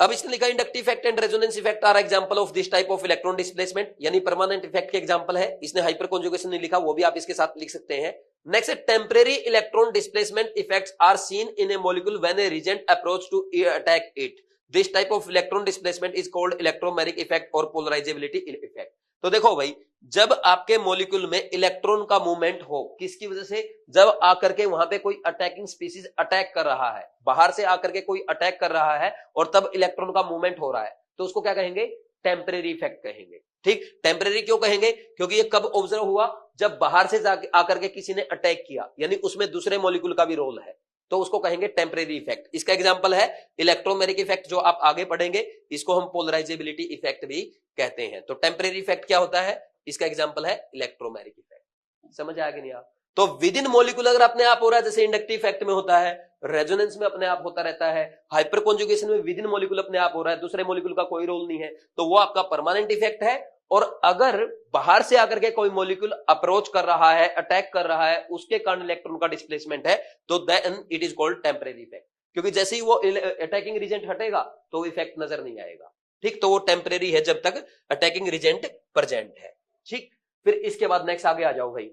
अब इसने लिखा inductive effect and resonance effect are example of this type of electron displacement, यानी परमानेंट इफेक्ट के एग्जांपल है। इसने हाइपर कॉन्जुगेशन नहीं लिखा, वो भी आप इसके साथ लिख सकते हैं। Next, temporary electron displacement effects are seen in a molecule when a reagent approach to attack it. This type of electron displacement is called electromagnetic effect और पोलराइजेबिलिटी इफेक्ट। तो देखो भाई, जब आपके मॉलिक्यूल में इलेक्ट्रॉन का मूवमेंट हो, किसकी वजह से, जब आकर के वहां पे कोई अटैकिंग स्पीसीज अटैक कर रहा है, बाहर से आकर के कोई अटैक कर रहा है और तब इलेक्ट्रॉन का मूवमेंट हो रहा है, तो उसको क्या कहेंगे, टेम्परेरी इफेक्ट कहेंगे, ठीक। टेम्परेरी क्यों कहेंगे, क्योंकि ये कब ऑब्जर्व हुआ, जब बाहर से आकर के किसी ने अटैक किया, यानी उसमें दूसरे मॉलिक्यूल का भी रोल है, तो उसको कहेंगे टेम्परेरी इफेक्ट। इसका एग्जांपल है इलेक्ट्रोमैग्नेटिक इफेक्ट, जो आप आगे पढ़ेंगे, इसको हम पोलराइजेबिलिटी इफेक्ट भी कहते हैं। तो टेम्परेरी इफेक्ट क्या होता है, इसका एग्जांपल है इलेक्ट्रोमैग्नेटिक इफेक्ट। समझ आया कि नहीं आप। तो विद इन मॉलिक्यूल अगर अपने आप हो रहा है, जैसे इंडक्टिव इफेक्ट में होता है, रेजोनेंस में अपने आप होता रहता है, हाइपर कॉन्जुगेशन में विद इन मॉलिक्यूल अपने आप हो रहा है, दूसरे मॉलिक्यूल का कोई रोल नहीं है, तो वो आपका परमानेंट इफेक्ट है। और अगर बाहर से आकर के कोई मॉलिक्यूल अप्रोच कर रहा है, अटैक कर रहा है, उसके कारण इलेक्ट्रॉन का डिस्प्लेसमेंट है, तो then it is called temporary effect. क्योंकि जैसे ही वो अटैकिंग रिजेंट हटेगा तो वो इफेक्ट नजर नहीं आएगा, ठीक। तो वो टेम्परेरी है जब तक अटैकिंग रिजेंट प्रेजेंट है, ठीक। फिर इसके बाद नेक्स्ट आगे आ जाओ भाई।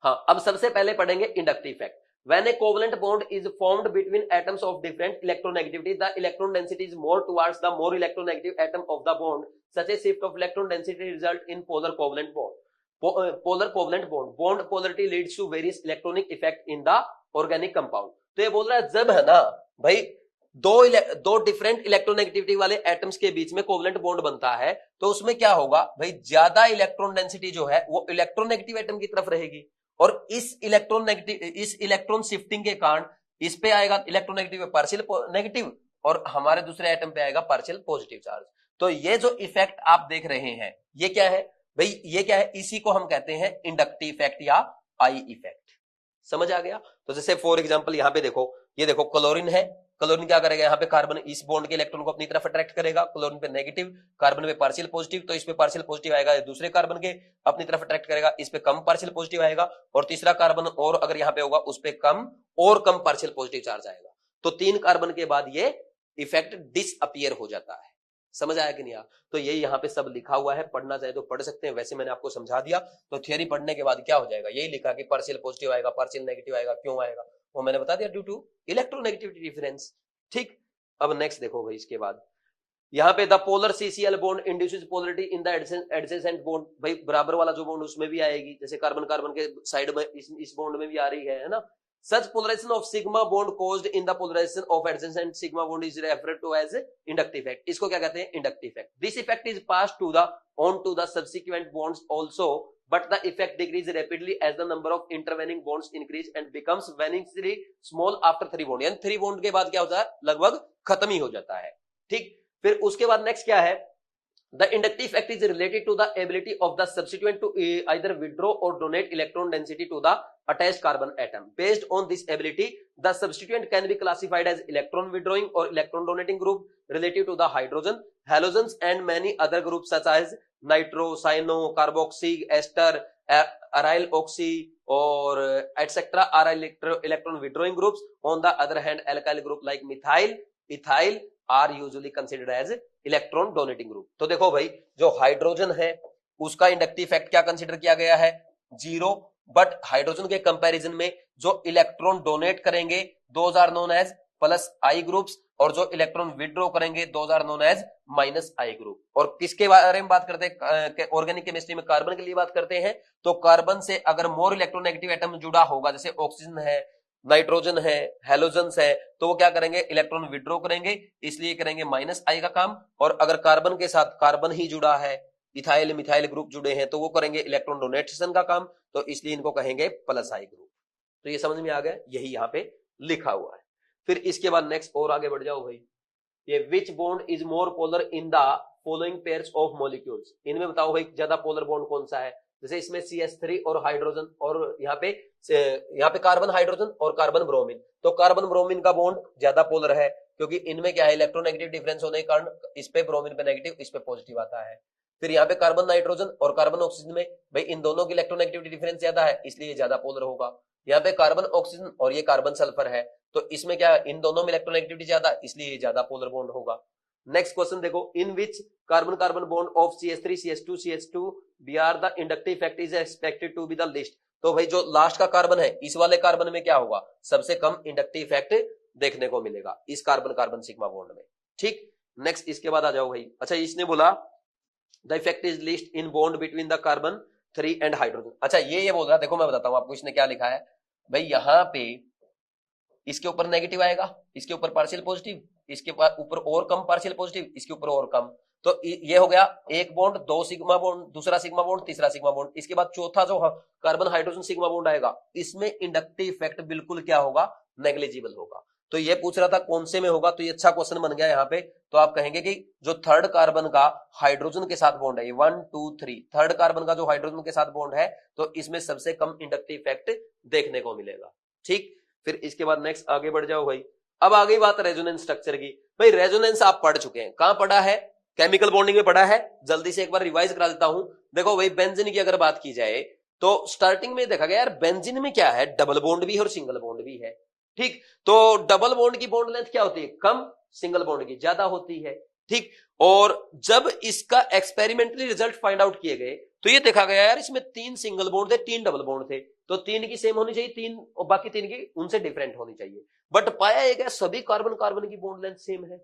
हाँ, अब सबसे पहले पढ़ेंगे inductive effect. When a covalent bond is formed between atoms of different electronegativity, the electron density is more towards the more electronegative atom of the bond. Such a shift of electron density result in polar covalent bond. Polar covalent bond. Bond polarity leads to various electronic effect in the organic compound. तो ये बोल रहा है, जब है ना भाई दो डिफरेंट इलेक्ट्रोनेगेटिविटी वाले एटम्स के बीच में कोवलेंट बॉन्ड बनता है, तो उसमें क्या होगा भाई, ज्यादा इलेक्ट्रॉन डेंसिटी जो है वो इलेक्ट्रोनेगेटिव एटम की तरफ रहेगी, और इस इलेक्ट्रॉन शिफ्टिंग के कारण इस पे आएगा इलेक्ट्रोनेगेटिव पार्शियल नेगेटिव, और हमारे दूसरे एटम पे आएगा पार्शियल पॉजिटिव चार्ज। तो ये जो इफेक्ट आप देख रहे हैं, ये क्या है भाई, ये क्या है, इसी को हम कहते हैं इंडक्टिव इफेक्ट या आई इफेक्ट। समझ आ गया। तो जैसे फॉर एग्जांपल यहां पे देखो, ये देखो क्लोरीन है, क्लोरीन क्या करेगा, यहाँ पे कार्बन इस बॉन्ड के इलेक्ट्रॉन को अपनी तरफ अट्रैक्ट करेगा, क्लोरीन पे नेगेटिव, कार्बन पे पार्शियल पॉजिटिव, तो इस पे पार्शियल पॉजिटिव आएगा, दूसरे कार्बन के अपनी तरफ अट्रैक्ट करेगा, इस पे कम पार्शियल पॉजिटिव आएगा, और तीसरा कार्बन और अगर यहाँ पे होगा उस पे कम पार्शियल पॉजिटिव चार्ज आएगा। तो 3 कार्बन के बाद ये इफेक्ट डिसअपियर हो जाता है। समझ आया कि नहीं आया। तो ये यहाँ पे सब लिखा हुआ है, पढ़ना चाहे तो पढ़ सकते हैं, वैसे मैंने आपको समझा दिया। तो थियरी पढ़ने के बाद क्या हो जाएगा, यही लिखा कि पार्शियल पॉजिटिव आएगा, पार्शियल नेगेटिव आएगा, क्यों आएगा वो मैंने बता दिया, ड्यू टू इलेक्ट्रोनेगेटिविटी डिफरेंस, ठीक। अब नेक्स्ट देखो भाई, इसके बाद यहाँ पे the polar CCl bond induces polarity in the adjacent bond, भाई बराबर वाला जो बॉन्ड उसमें भी आएगी, जैसे कार्बन कार्बन के साइड में इस बॉन्ड में भी आ रही है ना। Such polarization of sigma bond caused in the polarization of adjacent sigma bond is referred to as inductive effect. इसको क्या कहते हैं, inductive effect. This effect is passed to the on to the subsequent bonds also, but the effect decreases rapidly as the number of intervening bonds increase and becomes vanishingly small after 3 bond. यानी 3 bond के बाद क्या होता है, लगभग खत्म ही हो जाता है, ठीक। फिर उसके बाद नेक्स्ट क्या है, the inductive effect is related to the ability of the substituent to either withdraw or donate electron density to the attached carbon atom. Based on this ability, the substituent can be classified as electron withdrawing or electron donating group relative to the hydrogen, halogens and many other groups such as nitro, cyano, carboxy, ester, aryl oxy or etc. are electron withdrawing groups. On the other hand, alkyl group like methyl, ethyl are usually considered as electron donating group. तो देखो भाई, जो hydrogen है उसका inductive effect क्या consider किया गया है, 0, बट हाइड्रोजन के कंपैरिजन में जो इलेक्ट्रॉन डोनेट करेंगे those are known as plus I groups, और जो इलेक्ट्रॉन विड्रॉ करेंगे those are known as minus I group. और किसके बारे में बात करते हैं ऑर्गेनिक केमिस्ट्री में? कार्बन के लिए बात करते हैं। तो कार्बन से अगर मोर इलेक्ट्रोनेगेटिव एटम जुड़ा होगा, जैसे ऑक्सीजन है, नाइट्रोजन है, हेलोजन्स है, तो वो क्या करेंगे? इलेक्ट्रॉन विड्रॉ करेंगे, इसलिए करेंगे माइनस आई का काम। और अगर कार्बन के साथ कार्बन ही जुड़ा है, इथाइल मिथाइल ग्रुप जुड़े हैं, तो वो करेंगे इलेक्ट्रॉन डोनेशन का काम, तो इसलिए इनको कहेंगे प्लस आई ग्रुप। तो ये समझ में आ गया, यही यहाँ पे लिखा हुआ है। फिर इसके बाद नेक्स्ट और आगे बढ़ जाओ भाई, ये विच bond is more polar in the following pairs of molecules, इनमें बताओ भाई ज्यादा पोलर बॉन्ड कौन सा है? जैसे इसमें CH3 और हाइड्रोजन, और यहाँ पे कार्बन हाइड्रोजन और कार्बन ब्रोमीन, तो कार्बन ब्रोमीन का बॉन्ड ज्यादा पोलर है, क्योंकि इनमें क्या है, इलेक्ट्रोनेगेटिव डिफरेंस होने के कारण इस पे ब्रोमीन पे नेगेटिव, इस पे पॉजिटिव आता है। फिर यहाँ पे कार्बन नाइट्रोजन और कार्बन ऑक्सीजन में भाई इन दोनों की इलेक्ट्रोनेगेटिविटी डिफरेंस ज्यादा है, इसलिए ज्यादा पोलर होगा। यहाँ पे कार्बन ऑक्सीजन और ये कार्बन सल्फर है, तो इसमें क्या है, इन दोनों में इलेक्ट्रोनेगेटिविटी ज्यादा, इसलिए ज्यादा पोलर बॉन्ड होगा। नेक्स्ट क्वेश्चन देखो, in which carbon carbon bond of CH3 CH2 CH2 Br the inductive effect is expected to be the least. तो भाई जो लास्ट का कार्बन है, इस वाले कार्बन में क्या होगा? सबसे कम इंडक्टिव इफेक्ट देखने को मिलेगा इस कार्बन कार्बन सिग्मा बॉन्ड में। ठीक, नेक्स्ट इसके बाद आ जाओ भाई। अच्छा, इसने बोला the effect is list in bond between the carbon 3 and hydrogen. अच्छा, ये बोल रहा, देखो मैं बताता हूं आपको इसने क्या लिखा है भाई। यहां पे इसके ऊपर नेगेटिव आएगा, इसके ऊपर पार्शियल पॉजिटिव, इसके ऊपर और कम पार्शियल पॉजिटिव, इसके ऊपर और कम, तो ये हो गया एक बॉन्ड, दो सिग्मा बॉन्ड, दूसरा सिग्मा बॉन्ड, तीसरा सिग्मा बॉन्ड। इसके बाद चौथा जो कार्बन हाइड्रोजन सिग्मा बॉन्ड आएगा, इसमें इंडक्टिव इफेक्ट बिल्कुल क्या होगा? नेग्लिजिबल होगा। तो ये पूछ रहा था कौन से में होगा, तो ये अच्छा क्वेश्चन बन गया यहाँ पे। तो आप कहेंगे कि जो थर्ड कार्बन का हाइड्रोजन के साथ बॉन्ड है, ये 1 2 3 थर्ड कार्बन का जो हाइड्रोजन के साथ बॉन्ड है, तो इसमें सबसे कम इंडक्टिव इफेक्ट देखने को मिलेगा। ठीक, फिर इसके बाद नेक्स्ट आगे बढ़ जाओ भाई। अब आ गई बात रेजोनेंस स्ट्रक्चर की। भाई रेजोनेंस आप पढ़ चुके हैं, कहां पढ़ा है? केमिकल बॉन्डिंग में पढ़ा है। जल्दी से एक बार रिवाइज करा देता हूं। देखो भाई, बेंजीन की अगर बात की जाए तो स्टार्टिंग में देखा गया यार, बेंजीन में क्या है? डबल बॉन्ड भी है और सिंगल बॉन्ड भी है। ठीक, तो डबल बॉन्ड की बॉन्ड लेंथ क्या होती है? कम, सिंगल बॉन्ड की ज्यादा होती है। ठीक, और जब इसका एक्सपेरिमेंटली रिजल्ट फाइंड आउट किए गए, तो ये देखा गया यार, इसमें 3 सिंगल बॉन्ड थे, 3 डबल बॉन्ड थे, तो 3 की सेम होनी चाहिए, 3 और बाकी 3 की उनसे डिफरेंट होनी चाहिए। बट पाया ये गया सभी कार्बन कार्बन की बॉन्ड लेंथ सेम है,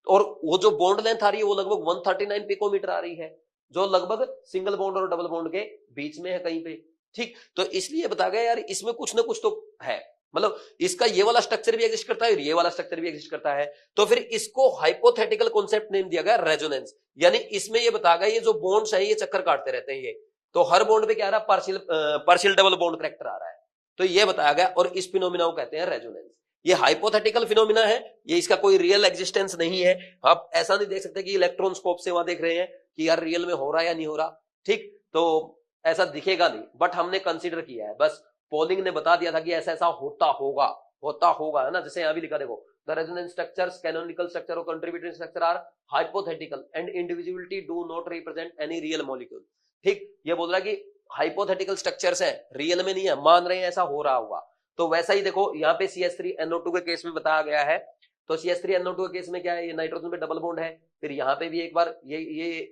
और वो जो बॉन्ड लेंथ आ रही है वो लगभग 139 पिकोमीटर आ रही है, जो लगभग सिंगल बॉन्ड और डबल बॉन्ड के बीच में है कहीं पे। ठीक, तो इसलिए बता गया यार, इसमें कुछ ना कुछ तो है, मतलब इसका ये वाला स्ट्रक्चर भी एग्जिस्ट करता है और ये वाला स्ट्रक्चर भी एग्जिस्ट करता है। तो फिर इसको हाइपोथेटिकल कॉन्सेप्ट नेम दिया गया रेजोनेंस। यानी इसमें ये बता गया, ये जो बॉन्ड्स है ये चक्कर काटते रहते हैं, ये तो हर बॉन्ड पे क्या आ रहा है? पार्शियल डबल बॉन्ड करेक्टर आ रहा है, तो ये बताया गया, और इस फिनोमिना को कहते हैं रेजोनेंस। ये हाइपोथेटिकल फिनोमिना है, ये इसका कोई रियल एग्जिस्टेंस नहीं है। आप ऐसा नहीं देख सकते कि इलेक्ट्रॉन स्कोप से वहां देख रहे हैं कि यार रियल में हो रहा है या नहीं हो रहा। ठीक, तो ऐसा दिखेगा नहीं, बट हमने कंसीडर किया है, बस पोलिंग ने बता दिया था कि ऐसा ऐसा होता होगा, है ना। जैसे यहां भी लिखा देखो, the resonance structures, canonical structure or contributing structure are hypothetical and individuality do not represent any real molecule. ठीक, ये बोल रहा है कि हाइपोथेटिकल स्ट्रक्चर्स हैं, रियल में नहीं है, मान रहे हैं ऐसा हो रहा होगा। तो वैसा ही देखो यहाँ पे CH3NO2 के केस में बताया गया है, तो CH3NO2 के केस में क्या है? ये नाइट्रोजन पे डबल बॉन्ड है, फिर यहाँ पे भी एक बार ये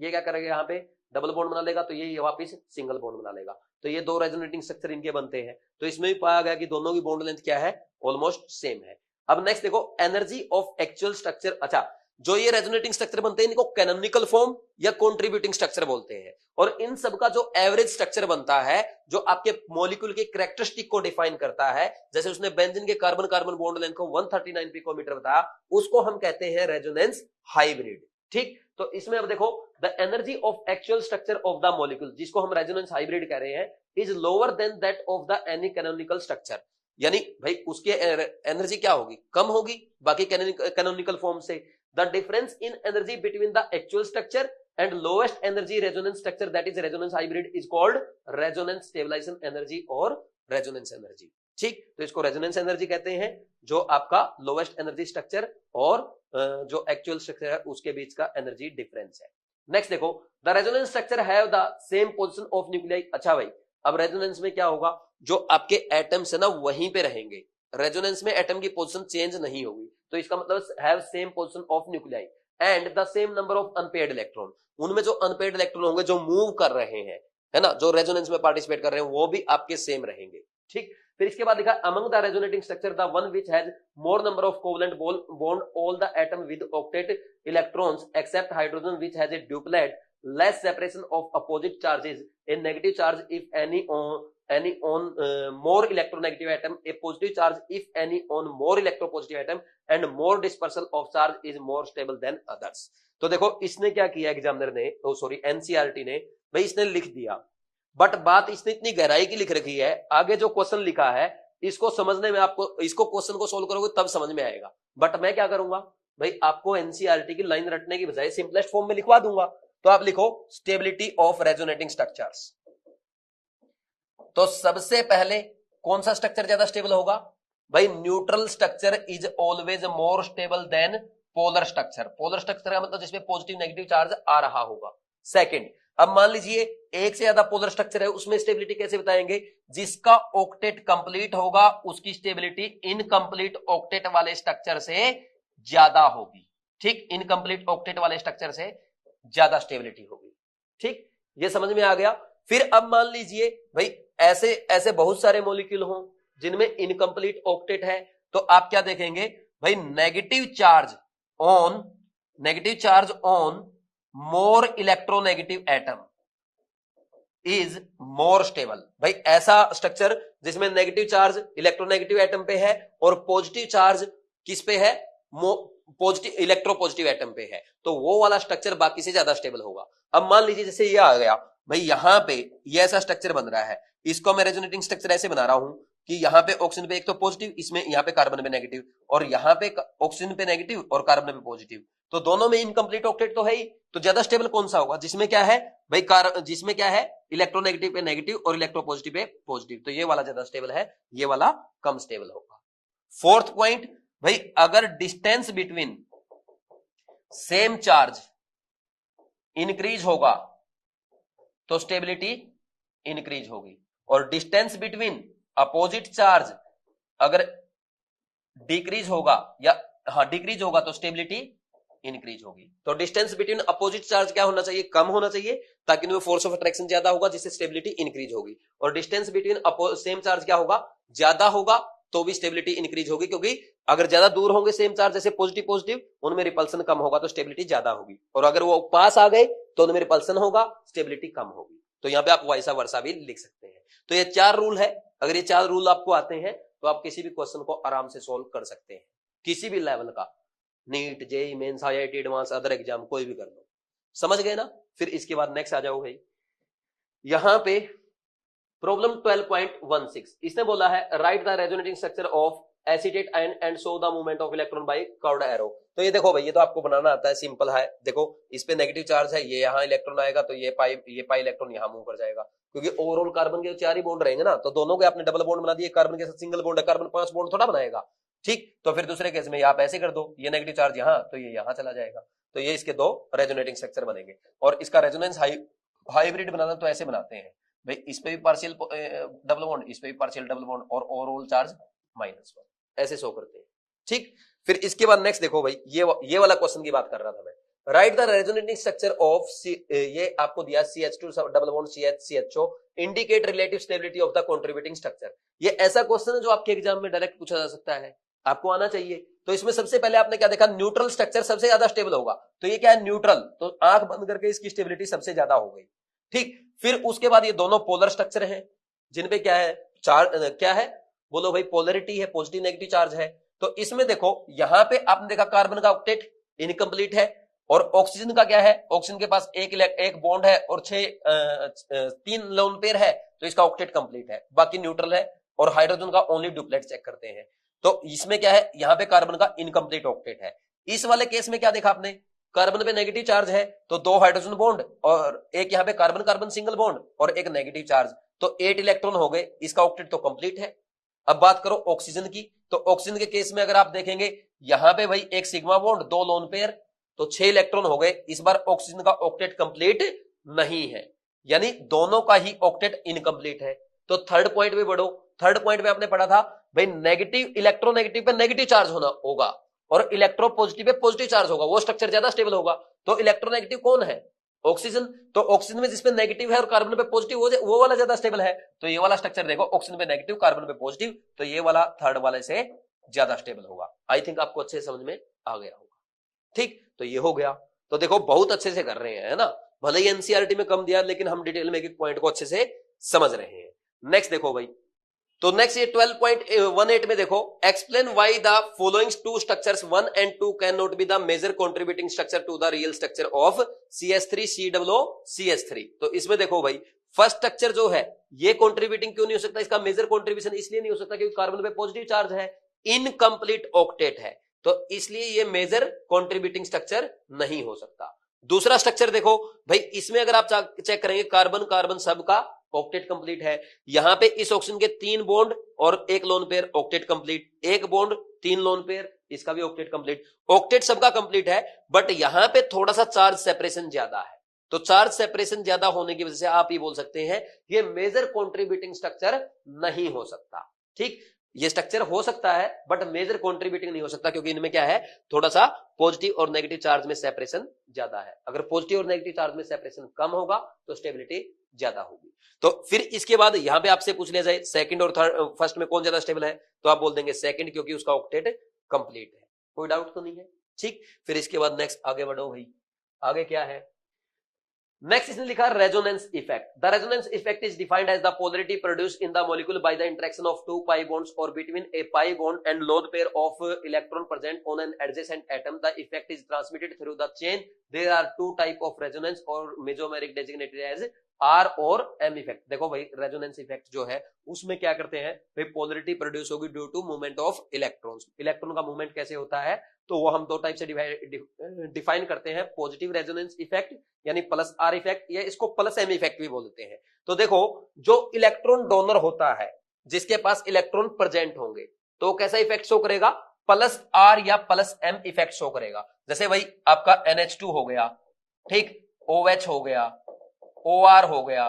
क्या करेगा? यहाँ पे डबल बॉन्ड बना लेगा, तो ये वापस सिंगल बॉन्ड बना लेगा, तो ये दो रेजोनेटिंग स्ट्रक्चर इनके बनते हैं। तो इसमें भी पाया गया कि दोनों की बॉन्ड लेंथ क्या है? ऑलमोस्ट सेम है। अब नेक्स्ट देखो, एनर्जी ऑफ एक्चुअल स्ट्रक्चर। अच्छा, जो ये रेजोनेटिंग स्ट्रक्चर बनते हैं इनको कैनोनिकल फॉर्म या कंट्रीब्यूटिंग स्ट्रक्चर बोलते हैं, और इन सब का जो एवरेज स्ट्रक्चर बनता है, जो आपके मॉलिक्यूल के कैरेक्टरिस्टिक को डिफाइन करता है, जैसे उसने बेंजीन के कार्बन कार्बन बॉन्ड लेंथ को 139 पिकोमीटर बताया, उसको हम कहते हैं रेजोनेंस हाइब्रिड। ठीक, तो इसमें अब देखो, the energy of actual structure of the molecule, जिसको हम रेजोनेंस हाइब्रिड कह रहे हैं, is lower than that of the any canonical structure. यानी भाई उसकी एनर्जी क्या होगी? कम होगी बाकी कैनोनिकल फॉर्म से। The difference in energy between the actual structure and lowest energy resonance structure, that is resonance hybrid, is called resonance stabilization energy और resonance energy। ठीक, तो इसको resonance energy कहते हैं, जो आपका lowest energy structure और जो actual structure है उसके बीच का energy difference है। नेक्स्ट देखो, the resonance structure have the same position of nuclei। अच्छा भाई, अब resonance में क्या होगा? जो आपके एटम्स है ना वहीं पे रहेंगे, रेजोनेंस में एटम की पोजीशन चेंज नहीं होगी, तो इसका मतलब have same position of nuclei and the same number of unpaired electron. उनमें जो अनपेयर्ड इलेक्ट्रॉन होंगे जो मूव कर रहे हैं, है ना, जो रेजोनेंस में पार्टिसिपेट कर रहे हैं, वो भी आपके सेम रहेंगे। ठीक, फिर इसके बाद लिखा among the resonating structure the one which has more number of covalent bond all the atom with octet electrons except hydrogen which has a duplet less separation of opposite charges, a negative charge if any on more electronegative atom, a positive charge if any on more electropositive atom, and more dispersal of charge is more stable than others. तो देखो इसने क्या किया examiner ने, sorry NCERT ने, भाई इसने लिख दिया, बट बात इसने इतनी गहराई की लिख रखी है, आगे जो क्वेश्चन लिखा है इसको समझने में आपको, इसको क्वेश्चन को सोल्व करोगे तब समझ में आएगा। बट मैं क्या करूंगा भाई, आपको एनसीईआरटी की लाइन रटने की बजाय सिंपलेस्ट फॉर्म में लिखवा दूंगा। तो आप लिखो स्टेबिलिटी ऑफ रेजोनेटिंग स्ट्रक्चर्स। तो सबसे पहले कौन सा स्ट्रक्चर ज्यादा स्टेबल होगा भाई, neutral structure is always more stable then polar structure. Polar structure का मतलब जिसमें पॉजिटिव नेगेटिव चार्ज आ रहा होगा। सेकंड, अब मान लीजिए एक से ज्यादा पोलर स्ट्रक्चर है, उसमें स्टेबिलिटी कैसे बताएंगे, जिसका ऑक्टेट कंप्लीट होगा उसकी स्टेबिलिटी इनकम्प्लीट ऑक्टेट वाले स्ट्रक्चर से ज्यादा होगी। ठीक, इनकम्प्लीट ऑक्टेट वाले स्ट्रक्चर से ज्यादा स्टेबिलिटी होगी। ठीक, ये समझ में आ गया। फिर अब मान लीजिए भाई ऐसे ऐसे बहुत सारे मॉलिक्यूल हों जिनमें इनकम्प्लीट ऑक्टेट है, तो आप क्या देखेंगे भाई, negative charge on more electronegative atom is more stable. भाई ऐसा स्ट्रक्चर जिसमें नेगेटिव चार्ज इलेक्ट्रोनेगेटिव एटम पे है और पॉजिटिव चार्ज किस पे है, पॉजिटिव इलेक्ट्रोपॉजिटिव एटम पे है, तो वो वाला स्ट्रक्चर बाकी से ज्यादा स्टेबल होगा। अब मान लीजिए जैसे ये आ गया भाई, यहां पे ये ऐसा स्ट्रक्चर बन रहा है, इसको मैं रेजोनेटिंग स्ट्रक्चर ऐसे बना रहा हूं कि यहाँ पे ऑक्सीजन पे एक तो पॉजिटिव, इसमें यहाँ पे कार्बन पे नेगेटिव, और यहाँ पे ऑक्सीजन पे नेगेटिव और कार्बन पे पॉजिटिव, तो दोनों में इनकम्प्लीट ऑक्टेट तो है ही। तो ज्यादा स्टेबल कौन सा होगा, जिसमें क्या है भाई, जिसमें क्या है इलेक्ट्रोनेगेटिव पे नेगेटिव और इलेक्ट्रोपॉजिटिव पे पॉजिटिव, तो ये वाला ज्यादा स्टेबल है, ये वाला कम स्टेबल होगा। फोर्थ पॉइंट भाई, अगर distance between same charge increase होगा तो स्टेबिलिटी इंक्रीज होगी, और डिस्टेंस बिटवीन अपोजिट चार्ज अगर डिक्रीज होगा या डिक्रीज होगा तो स्टेबिलिटी इंक्रीज होगी। तो डिस्टेंस बिटवीन अपोजिट चार्ज क्या होना चाहिए, कम होना चाहिए, ताकि उनमें फोर्स ऑफ अट्रैक्शन ज्यादा होगा जिससे स्टेबिलिटी इंक्रीज होगी। और डिस्टेंस बिटवीन सेम चार्ज क्या होगा, ज्यादा होगा तो भी स्टेबिलिटी इंक्रीज होगी, क्योंकि अगर ज्यादा दूर होंगे सेम चार्ज जैसे पॉजिटिव पॉजिटिव, उनमें रिपल्सन कम होगा तो स्टेबिलिटी ज्यादा होगी, और अगर वो पास आ गए तो उनमें रिपल्सन होगा, स्टेबिलिटी कम होगी। तो यहाँ पे आप वैसा वर्षा भी लिख सकते हैं। तो ये 4 रूल है, अगर ये 4 रूल आपको आते हैं तो आप किसी भी क्वेश्चन को आराम से सोल्व कर सकते हैं, किसी भी लेवल का, NEET, JEE mains, IIT advance, other exam कोई भी कर लो। समझ गए ना। फिर इसके बाद नेक्स्ट आ जाओ भाई, यहां पे प्रॉब्लम 12.16 इसने बोला है right the resonating structure of acetate ion and show the movement of electron by curved arrow. तो ये देखो भाई, ये तो आपको बनाना आता है, सिंपल है। देखो इस पे नेगेटिव चार्ज है, ये यहाँ इलेक्ट्रॉन आएगा तो ये पाई इलेक्ट्रॉन यहाँ मूव कर जाएगा, क्योंकि ओवरऑल कार्बन के 4 ही बॉन्ड रहेंगे ना, तो दोनों के आपने डबल बॉन्ड बना दिए, कार्बन के साथ सिंगल बॉन्ड है, कार्बन 5 बॉन्ड थोड़ा बनाएगा। ठीक, तो फिर दूसरे केस में आप ऐसे कर दो, ये नेगेटिव चार्ज यहाँ तो ये यहाँ चला जाएगा, तो ये इसके 2 रेजोनेटिंग स्ट्रक्चर बनेंगे। और इसका रेजोनेंस हाइब्रिड बनाना तो ऐसे बनाते हैं भाई, इस पे भी पार्शियल डबल बॉन्ड, इस पे भी पार्शियल डबल बॉन्ड, और ओवरऑल चार्ज -1, ऐसे शो करते हैं। ठीक, फिर इसके बाद नेक्स्ट देखो भाई, ये वाला क्वेश्चन की बात कर रहा था मैं, right the resonating structure of ये आपको दिया CH2 double bond CH CHO, indicate relative stability of the contributing structure. ये ऐसा क्वेश्चन है जो आपके एग्जाम में डायरेक्ट पूछा जा सकता है, आपको आना चाहिए। तो इसमें सबसे पहले आपने क्या देखा, न्यूट्रल स्ट्रक्चर सबसे ज्यादा स्टेबल होगा, तो ये क्या है न्यूट्रल, तो आंख बंद करके इसकी स्टेबिलिटी सबसे ज्यादा हो गई। ठीक, फिर उसके बाद ये दोनों पोलर स्ट्रक्चर हैं जिनपे क्या है चार्ज, क्या है बोलो भाई, पोलरिटी है, पॉजिटिव नेगेटिव चार्ज है। तो इसमें देखो यहाँ पे आपने देखा कार्बन का ऑक्टेट इनकम्प्लीट है, और ऑक्सीजन का क्या है, ऑक्सीजन के पास एक बॉन्ड है और 3 लोन पेयर है, तो इसका ऑक्टेट कंप्लीट है, बाकी न्यूट्रल है। और हाइड्रोजन का ओनली डुप्लेट चेक करते हैं, तो इसमें क्या है, यहाँ पे कार्बन का इनकम्प्लीट ऑक्टेट है। इस वाले केस में क्या देखा आपने, कार्बन पे नेगेटिव चार्ज है तो 2 हाइड्रोजन बॉन्ड, और एक यहाँ पे कार्बन कार्बन सिंगल बॉन्ड और एक नेगेटिव चार्ज, तो 8 इलेक्ट्रॉन हो गए, इसका ऑक्टेट तो कंप्लीट है। अब बात करो ऑक्सीजन की, तो ऑक्सीजन के केस में अगर आप देखेंगे यहाँ पे भाई एक सिग्मा बॉन्ड, 2 लोन पेयर, तो 6 इलेक्ट्रॉन हो गए। इस बार ऑक्सीजन का ऑक्टेट कंप्लीट नहीं है, यानी दोनों का ही ऑक्टेट इनकम्प्लीट है। तो थर्ड पॉइंट पे बढ़ो, थर्ड पॉइंट में आपने पढ़ा था भाई, नेगेटिव इलेक्ट्रोनेगेटिव पे नेगेटिव चार्ज होना होगा और electro positive pay positive charge होगा, वो स्ट्रक्चर ज्यादा स्टेबल होगा। तो इलेक्ट्रोनेगेटिव कौन है, ऑक्सीजन, तो ऑक्सीजन में जिसमें नेगेटिव है और कार्बन पे पॉजिटिव, वो वाला ज्यादा स्टेबल है। तो ये वाला स्ट्रक्चर देखो, ऑक्सीजन पे नेगेटिव, कार्बन पे पॉजिटिव, तो ये वाला थर्ड वाले से ज्यादा स्टेबल होगा। आई थिंक आपको अच्छे समझ में आ गया होगा। ठीक, तो ये हो गया। तो देखो बहुत अच्छे से कर रहे हैं, है ना, भले ही एनसीईआरटी में कम दिया लेकिन हम डिटेल में एक पॉइंट को अच्छे से समझ रहे हैं। नेक्स्ट देखो भाई, तो नेक्स्ट ये 12.18 में देखो, explain why the following two structures 1 and 2 can not be the major contributing structure to the real structure of CH3 COOCH3। तो इसमें देखो भाई, फर्स्ट स्ट्रक्चर जो है ये कंट्रीब्यूटिंग क्यों नहीं हो सकता, इसका मेजर कंट्रीब्यूशन इसलिए नहीं हो सकता क्योंकि कार्बन पे पॉजिटिव चार्ज है, इनकम्प्लीट ऑक्टेट है, तो इसलिए ये मेजर कंट्रीब्यूटिंग स्ट्रक्चर नहीं हो सकता। दूसरा स्ट्रक्चर देखो भाई, इसमें अगर आप चेक करेंगे, कार्बन कार्बन सबका ऑक्टेट कंप्लीट है, यहां पे इस ऑक्सीजन के 3 बॉन्ड और 1 lone pair, octet complete, 1 bond 3 lone pair, इसका भी ऑक्टेट कंप्लीट, ऑक्टेट सबका कंप्लीट है, बट यहां पे थोड़ा सा चार्ज सेपरेशन ज्यादा है। तो चार्ज सेपरेशन ज्यादा होने की वजह से आप ये बोल सकते हैं ये मेजर कंट्रीब्यूटिंग स्ट्रक्चर नहीं हो सकता। ठीक, ये स्ट्रक्चर हो सकता है बट मेजर कंट्रीब्यूटिंग नहीं हो सकता, क्योंकि इनमें क्या है, थोड़ा सा पॉजिटिव और नेगेटिव चार्ज में सेपरेशन ज्यादा है। अगर पॉजिटिव और नेगेटिव चार्ज में सेपरेशन कम होगा तो स्टेबिलिटी ज्यादा होगी। तो फिर इसके बाद यहां पे आपसे पूछ लिया जाए सेकंड और थर्ड, फर्स्ट में कौन ज्यादा स्टेबल है, तो आप बोल देंगे सेकंड, क्योंकि उसका ऑक्टेट कंप्लीट है। कोई डाउट तो नहीं है। ठीक, फिर इसके बाद नेक्स्ट आगे बढ़ो भाई, आगे क्या है, नेक्स्ट इसने लिखा resonance effect. The resonance effect is defined as the polarity produced in the molecule by the interaction of 2 pi bonds or between a pi bond and lone pair of electron present on an adjacent atom. The effect is transmitted through the chain. There are 2 type of resonance or mesomeric designated as R और M effect. देखो भाई, resonance effect जो है उसमें क्या करते हैं भाई, पोलरिटी प्रोड्यूस होगी due to movement of electrons. Electron का मूवमेंट कैसे होता है, तो वो हम 2 टाइप से डिफाइन करते हैं, पॉजिटिव रेजोनेंस इफेक्ट यानी प्लस आर इफेक्ट, या इसको प्लस एम इफेक्ट भी बोलते हैं। तो देखो, जो इलेक्ट्रॉन डोनर होता है जिसके पास इलेक्ट्रॉन प्रेजेंट होंगे, तो कैसा इफेक्ट शो करेगा, प्लस आर या प्लस एम इफेक्ट शो करेगा। जैसे भाई आपका NH2 हो गया, ठीक, OH हो गया, OR हो गया,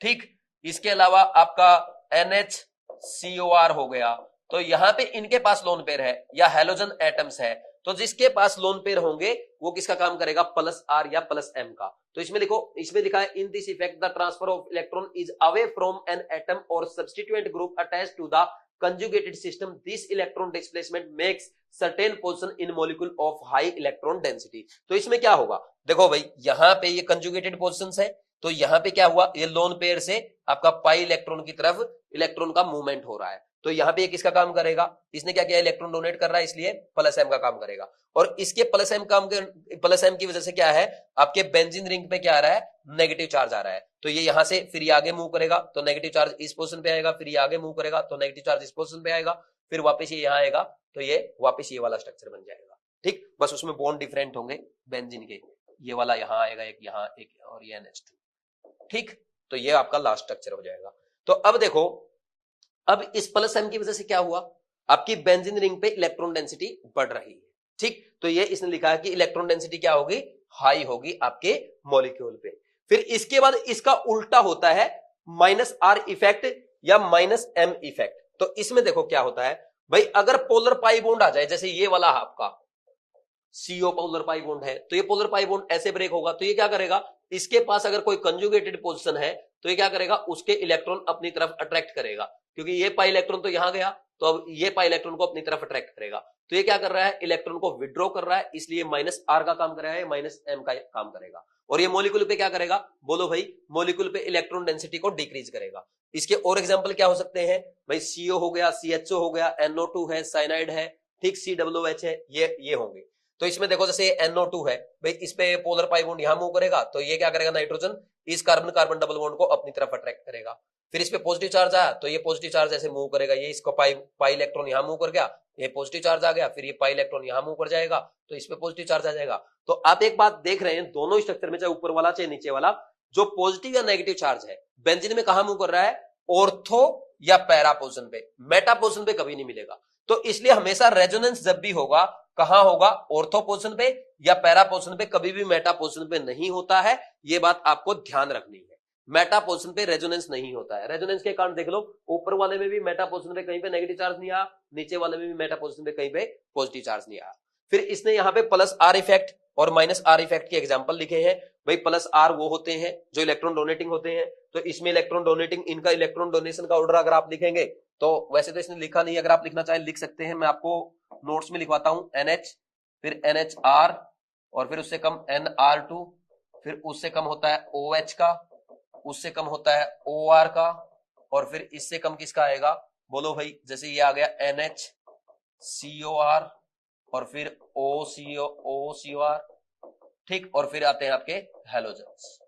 ठीक, इसके अलावा आपका NHCOR हो गया, तो यहां पे इनके पास लोन पेयर है या हैलोजन एटम्स है, तो जिसके पास लोन पेयर होंगे वो किसका काम करेगा, प्लस आर या प्लस एम का। तो इसमें देखो, इसमें लिखा है in this effect the transfer of electron is away from an atom or substituent group attached to the conjugated system. This electron displacement makes certain position in molecule of high electron density. तो इसमें क्या होगा, देखो भाई, यहां पे ये conjugated positions है, तो यहां पे क्या हुआ, ये लोन पेयर से आपका पाई इलेक्ट्रॉन की तरफ इलेक्ट्रॉन का मूवमेंट हो रहा है, तो यहां पे ये किसका काम करेगा, इसने क्या किया, इलेक्ट्रॉन डोनेट कर रहा है, इसलिए प्लस एम का काम करेगा। और इसके प्लस एम की वजह से क्या है, आपके बेंजीन रिंग पे क्या आ रहा है, नेगेटिव चार्ज आ रहा है, तो ये यहां से फिर ये आगे मूव करेगा तो नेगेटिव चार्ज इस पोजीशन पे आएगा, फिर ये आगे मूव करेगा तो नेगेटिव चार्ज इस पोजीशन पे आएगा, फिर वापस ये यहां आएगा तो ये वापस ये वाला स्ट्रक्चर बन जाएगा। ठीक, बस उसमें बॉन्ड डिफरेंट होंगे बेंजीन के, ये वाला यहां आएगा, एक यहां, एक और ये NH2। ठीक, तो ये आपका लास्ट स्ट्रक्चर हो जाएगा। तो अब देखो, अब इस प्लस एम की वजह से क्या हुआ, आपकी बेंजीन रिंग पे इलेक्ट्रॉन डेंसिटी बढ़ रही है। ठीक, तो ये इसने लिखा है कि इलेक्ट्रॉन डेंसिटी क्या होगी, हाई होगी आपके मॉलिक्यूल पे। फिर इसके बाद इसका उल्टा होता है माइनस आर इफेक्ट या माइनस एम इफेक्ट। तो इसमें देखो क्या होता है भाई, अगर पोलर पाई बॉन्ड आ जाए, जैसे ये वाला आपका CO पोलर पाई बॉन्ड है, तो ये पोलर पाई बॉन्ड ऐसे ब्रेक होगा, तो ये क्या करेगा, इसके पास अगर कोई कंजुगेटेड पोजीशन है तो ये क्या करेगा, उसके इलेक्ट्रॉन अपनी तरफ अट्रैक्ट करेगा, क्योंकि ये पाई इलेक्ट्रॉन तो यहां गया, तो अब ये पाई इलेक्ट्रॉन को अपनी तरफ अट्रैक्ट करेगा, तो ये क्या कर रहा है, इलेक्ट्रॉन को विड्रॉ कर रहा है, इसलिए माइनस आर का काम कर रहा है, माइनस एम का काम करेगा। और ये मॉलिक्यूल पे क्या करेगा, बोलो भाई, मॉलिक्यूल पे इलेक्ट्रॉन डेंसिटी को डिक्रीज करेगा। इसके और एग्जांपल क्या हो सकते हैं भाई, CO हो गया, CHO हो गया, NO2 है, साइनाइड है, ठीक, COOH है, ये होंगे। तो इसमें देखो, जैसे NO2 है भाई, इस पे पोलर पाई बॉन्ड यहां मूव करेगा, तो ये क्या करेगा, नाइट्रोजन इस कार्बन कार्बन डबल बॉन्ड को अपनी तरफ अट्रैक्ट करेगा। फिर इस पे पॉजिटिव चार्ज आया तो ये पॉजिटिव चार्ज ऐसे मूव करेगा, ये इसको पाई इलेक्ट्रॉन यहां मूव कर गया, ये पॉजिटिव चार्ज आ गया, फिर ये पाई इलेक्ट्रॉन यहां मूव कर जाएगा, तो इस पे पॉजिटिव चार्ज आ जाएगा। तो आप एक बात देख रहे हैं, दोनों स्ट्रक्चर में, चाहे ऊपर वाला चाहे नीचे वाला, जो पॉजिटिव या नेगेटिव चार्ज है बेंजीन में कहां मूव कर रहा है, ऑर्थो या पैरा पोजीशन पे, मेटा पोजीशन पे कभी नहीं मिलेगा। तो इसलिए हमेशा रेजोनेंस जब भी होगा, कहां होगा, ऑर्थो पोजीशन पे या पैरा पोजीशन पे, कभी भी मेटा पोजीशन पे नहीं होता है। ये बात आपको ध्यान रखनी है, मेटा पोजीशन पे रेजोनेंस नहीं होता है। रेजोनेंस के कारण देख लो, ऊपर वाले में भी मेटा पोजीशन पे कहीं पे नेगेटिव चार्ज नहीं आया, नीचे वाले में भी मेटा पोजीशन पे कहीं पे पॉजिटिव चार्ज नहीं आया। फिर इसने यहां पे प्लस आर इफेक्ट और माइनस आर इफेक्ट के एग्जांपल लिखे हैं। भाई प्लस आर वो होते हैं जो इलेक्ट्रॉन डोनेटिंग होते हैं, तो इसमें इलेक्ट्रॉन डोनेटिंग, इनका इलेक्ट्रॉन डोनेशन का ऑर्डर अगर आप लिखेंगे तो वैसे तो इसने लिखा नहीं, अगर आप लिखना चाहें लिख सकते हैं, मैं आपको नोट्स में लिखवाता हूं, NH फिर NHR और फिर उससे कम NR2, फिर उससे कम होता है OH का, उससे कम होता है OR का, और फिर इससे कम किसका आएगा, बोलो भाई, जैसे ये आ गया NHCOR और फिर OCOR, ठीक, और फिर आते हैं आपके हेलोजेंस,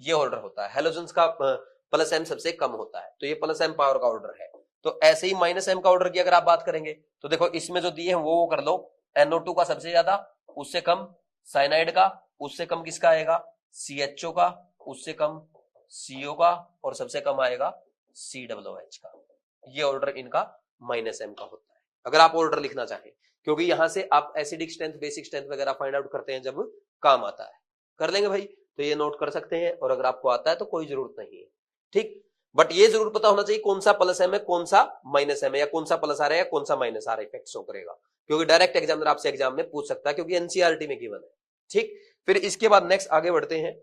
ये ऑर्डर होता है। हेलोजेंस का प्लस एम सबसे कम होता है, तो ये प्लस एम पावर का ऑर्डर है। तो ऐसे ही माइनस एम का ऑर्डर की अगर आप बात करेंगे तो देखो इसमें जो दिए हैं वो कर लो, NO2 का सबसे ज्यादा, उससे कम साइनाइड का, उससे कम किसका आएगा CHO का, उससे कम CO का, और सबसे कम आएगा COOH का। ये ऑर्डर इनका माइनस एम का होता है अगर आप ऑर्डर लिखना चाहें, क्योंकि यहां से आप एसिडिक स्ट्रेंथ, बेसिक स्ट्रेंथ वगैरह फाइंड आउट करते हैं जब काम आता है। कर लेंगे भाई, तो ये नोट कर सकते हैं, और अगर आपको आता है तो कोई जरूरत नहीं है, ठीक। बट ये जरूर पता होना चाहिए कौन सा प्लस एम है, कौन सा माइनस एम है, या कौन सा प्लस आ रहा है या कौन सा माइनस आ रहा है, इफेक्ट शो करेगा, क्योंकि डायरेक्ट एग्जामिनर आपसे एग्जाम में पूछ सकता है, क्योंकि एनसीईआरटी में गिवन है, ठीक। फिर इसके बाद नेक्स्ट आगे बढ़ते हैं,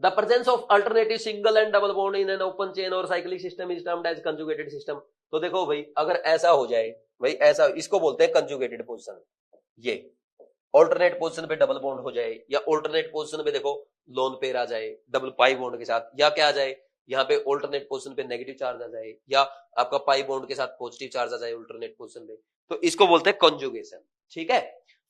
the presence of alternative single and double bond in an open chain or cyclic system is termed as conjugated system. तो देखो भाई, अगर ऐसा हो जाए भाई, ऐसा, इसको बोलते हैं कंजुगेटेड पोजीशन, ये ऑल्टरनेट पोजीशन पे डबल बॉन्ड हो जाए, या ऑल्टरनेट पोजीशन पे देखो लोन पेयर आ जाए डबल पाई बॉन्ड के साथ, या क्या आ जाए यहाँ पे ऑल्टरनेट पोजीशन पे नेगेटिव चार्ज आ जाए, या आपका पाई बॉन्ड के साथ पॉजिटिव चार्ज आ जाए ऑल्टरनेट पोजीशन पे, तो इसको बोलते हैं कंजुगेशन, ठीक है।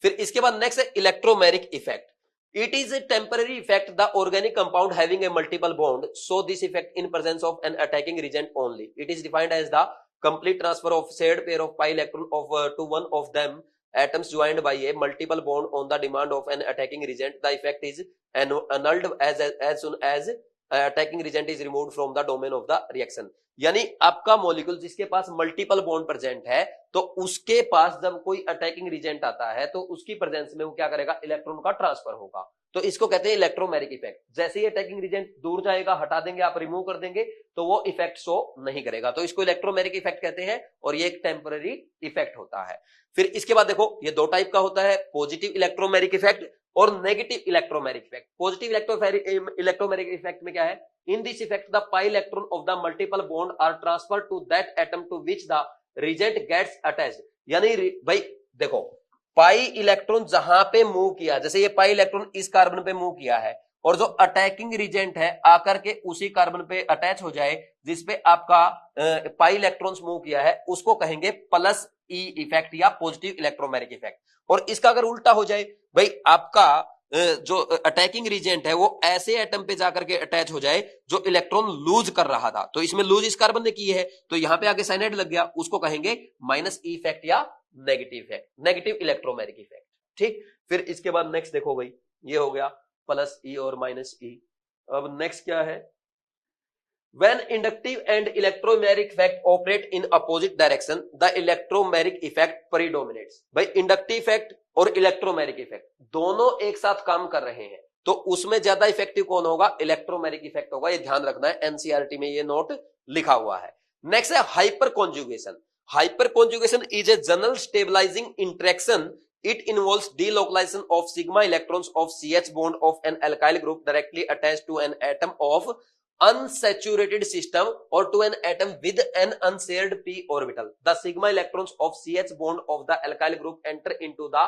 फिर इसके बाद नेक्स्ट है electromeric effect. It is a temporary effect, the organic compound having a multiple bond, so this effect in presence of an attacking reagent only. It is defined as the complete transfer of shared pair of pi electron of to one of them atoms joined by a multiple bond on the demand of an attacking reagent. The effect is annulled as soon as attacking reagent is removed from the domain of the reaction. यानी आपका molecule जिसके पास multiple bond present है, तो उसके पास जब कोई attacking regent आता है तो उसकी प्रेजेंस में वो क्या करेगा, इलेक्ट्रॉन का ट्रांसफर होगा, तो इसको कहते हैं इलेक्ट्रोमेरिक इफेक्ट। जैसे ही अटैकिंग रिजेंट दूर जाएगा, हटा देंगे आप, रिमूव कर देंगे, तो वो इफेक्ट शो नहीं करेगा, तो इसको इलेक्ट्रोमेरिक इफेक्ट कहते हैं, और ये एक टेम्पररी इफेक्ट होता है। फिर इसके बाद देखो ये दो टाइप का होता है, पॉजिटिव इलेक्ट्रोमेरिक इफेक्ट और negative electromeric effect. Positive electromeric effect में क्या है, in this effect the pi electron of the multiple bond are transferred to that atom to which the reagent gets attached। यानी भाई देखो, पाई इलेक्ट्रॉन जहां पे move किया, जैसे ये पाई इलेक्ट्रॉन इस कार्बन पे मूव किया है, और जो अटैकिंग रिजेंट है आकर के उसी कार्बन पे अटैच हो जाए जिसपे आपका पाई इलेक्ट्रॉन्स मूव किया है, उसको कहेंगे प्लस ई इफेक्ट या पॉजिटिव इलेक्ट्रोमेरिक इफेक्ट। और इसका अगर उल्टा हो जाए, भाई आपका जो अटैकिंग रिजेंट है वो ऐसे एटम पे जाकर के अटैच हो जाए जो इलेक्ट्रॉन लूज कर रहा था, तो इसमें लूज इस कार्बन ने की है, तो यहां पे आगे साइनाइड लग गया, उसको कहेंगे माइनस ई इफेक्ट या negative effect, negative electromeric effect, ठीक। फिर इसके बाद नेक्स्ट देखो भाई, ये हो गया प्लस ई और माइनस ई। अब नेक्स्ट क्या है, When inductive and electromeric effect operate in opposite direction, the electromeric effect predominates। भाई इंडक्टिव इफेक्ट और इलेक्ट्रोमेरिक इफेक्ट दोनों एक साथ काम कर रहे हैं, तो उसमें ज्यादा इफेक्टिव कौन होगा, इलेक्ट्रोमेरिक इफेक्ट होगा, ये ध्यान रखना है, एनसीईआरटी में ये नोट लिखा हुआ है। नेक्स्ट है hyperconjugation. Hyperconjugation is a general stabilizing interaction. It involves delocalization of sigma electrons of CH bond of an alkyl group directly attached to an atom of unsaturated system or to an atom with an unshared p orbital. The sigma electrons of CH bond of the alkyl group enter into the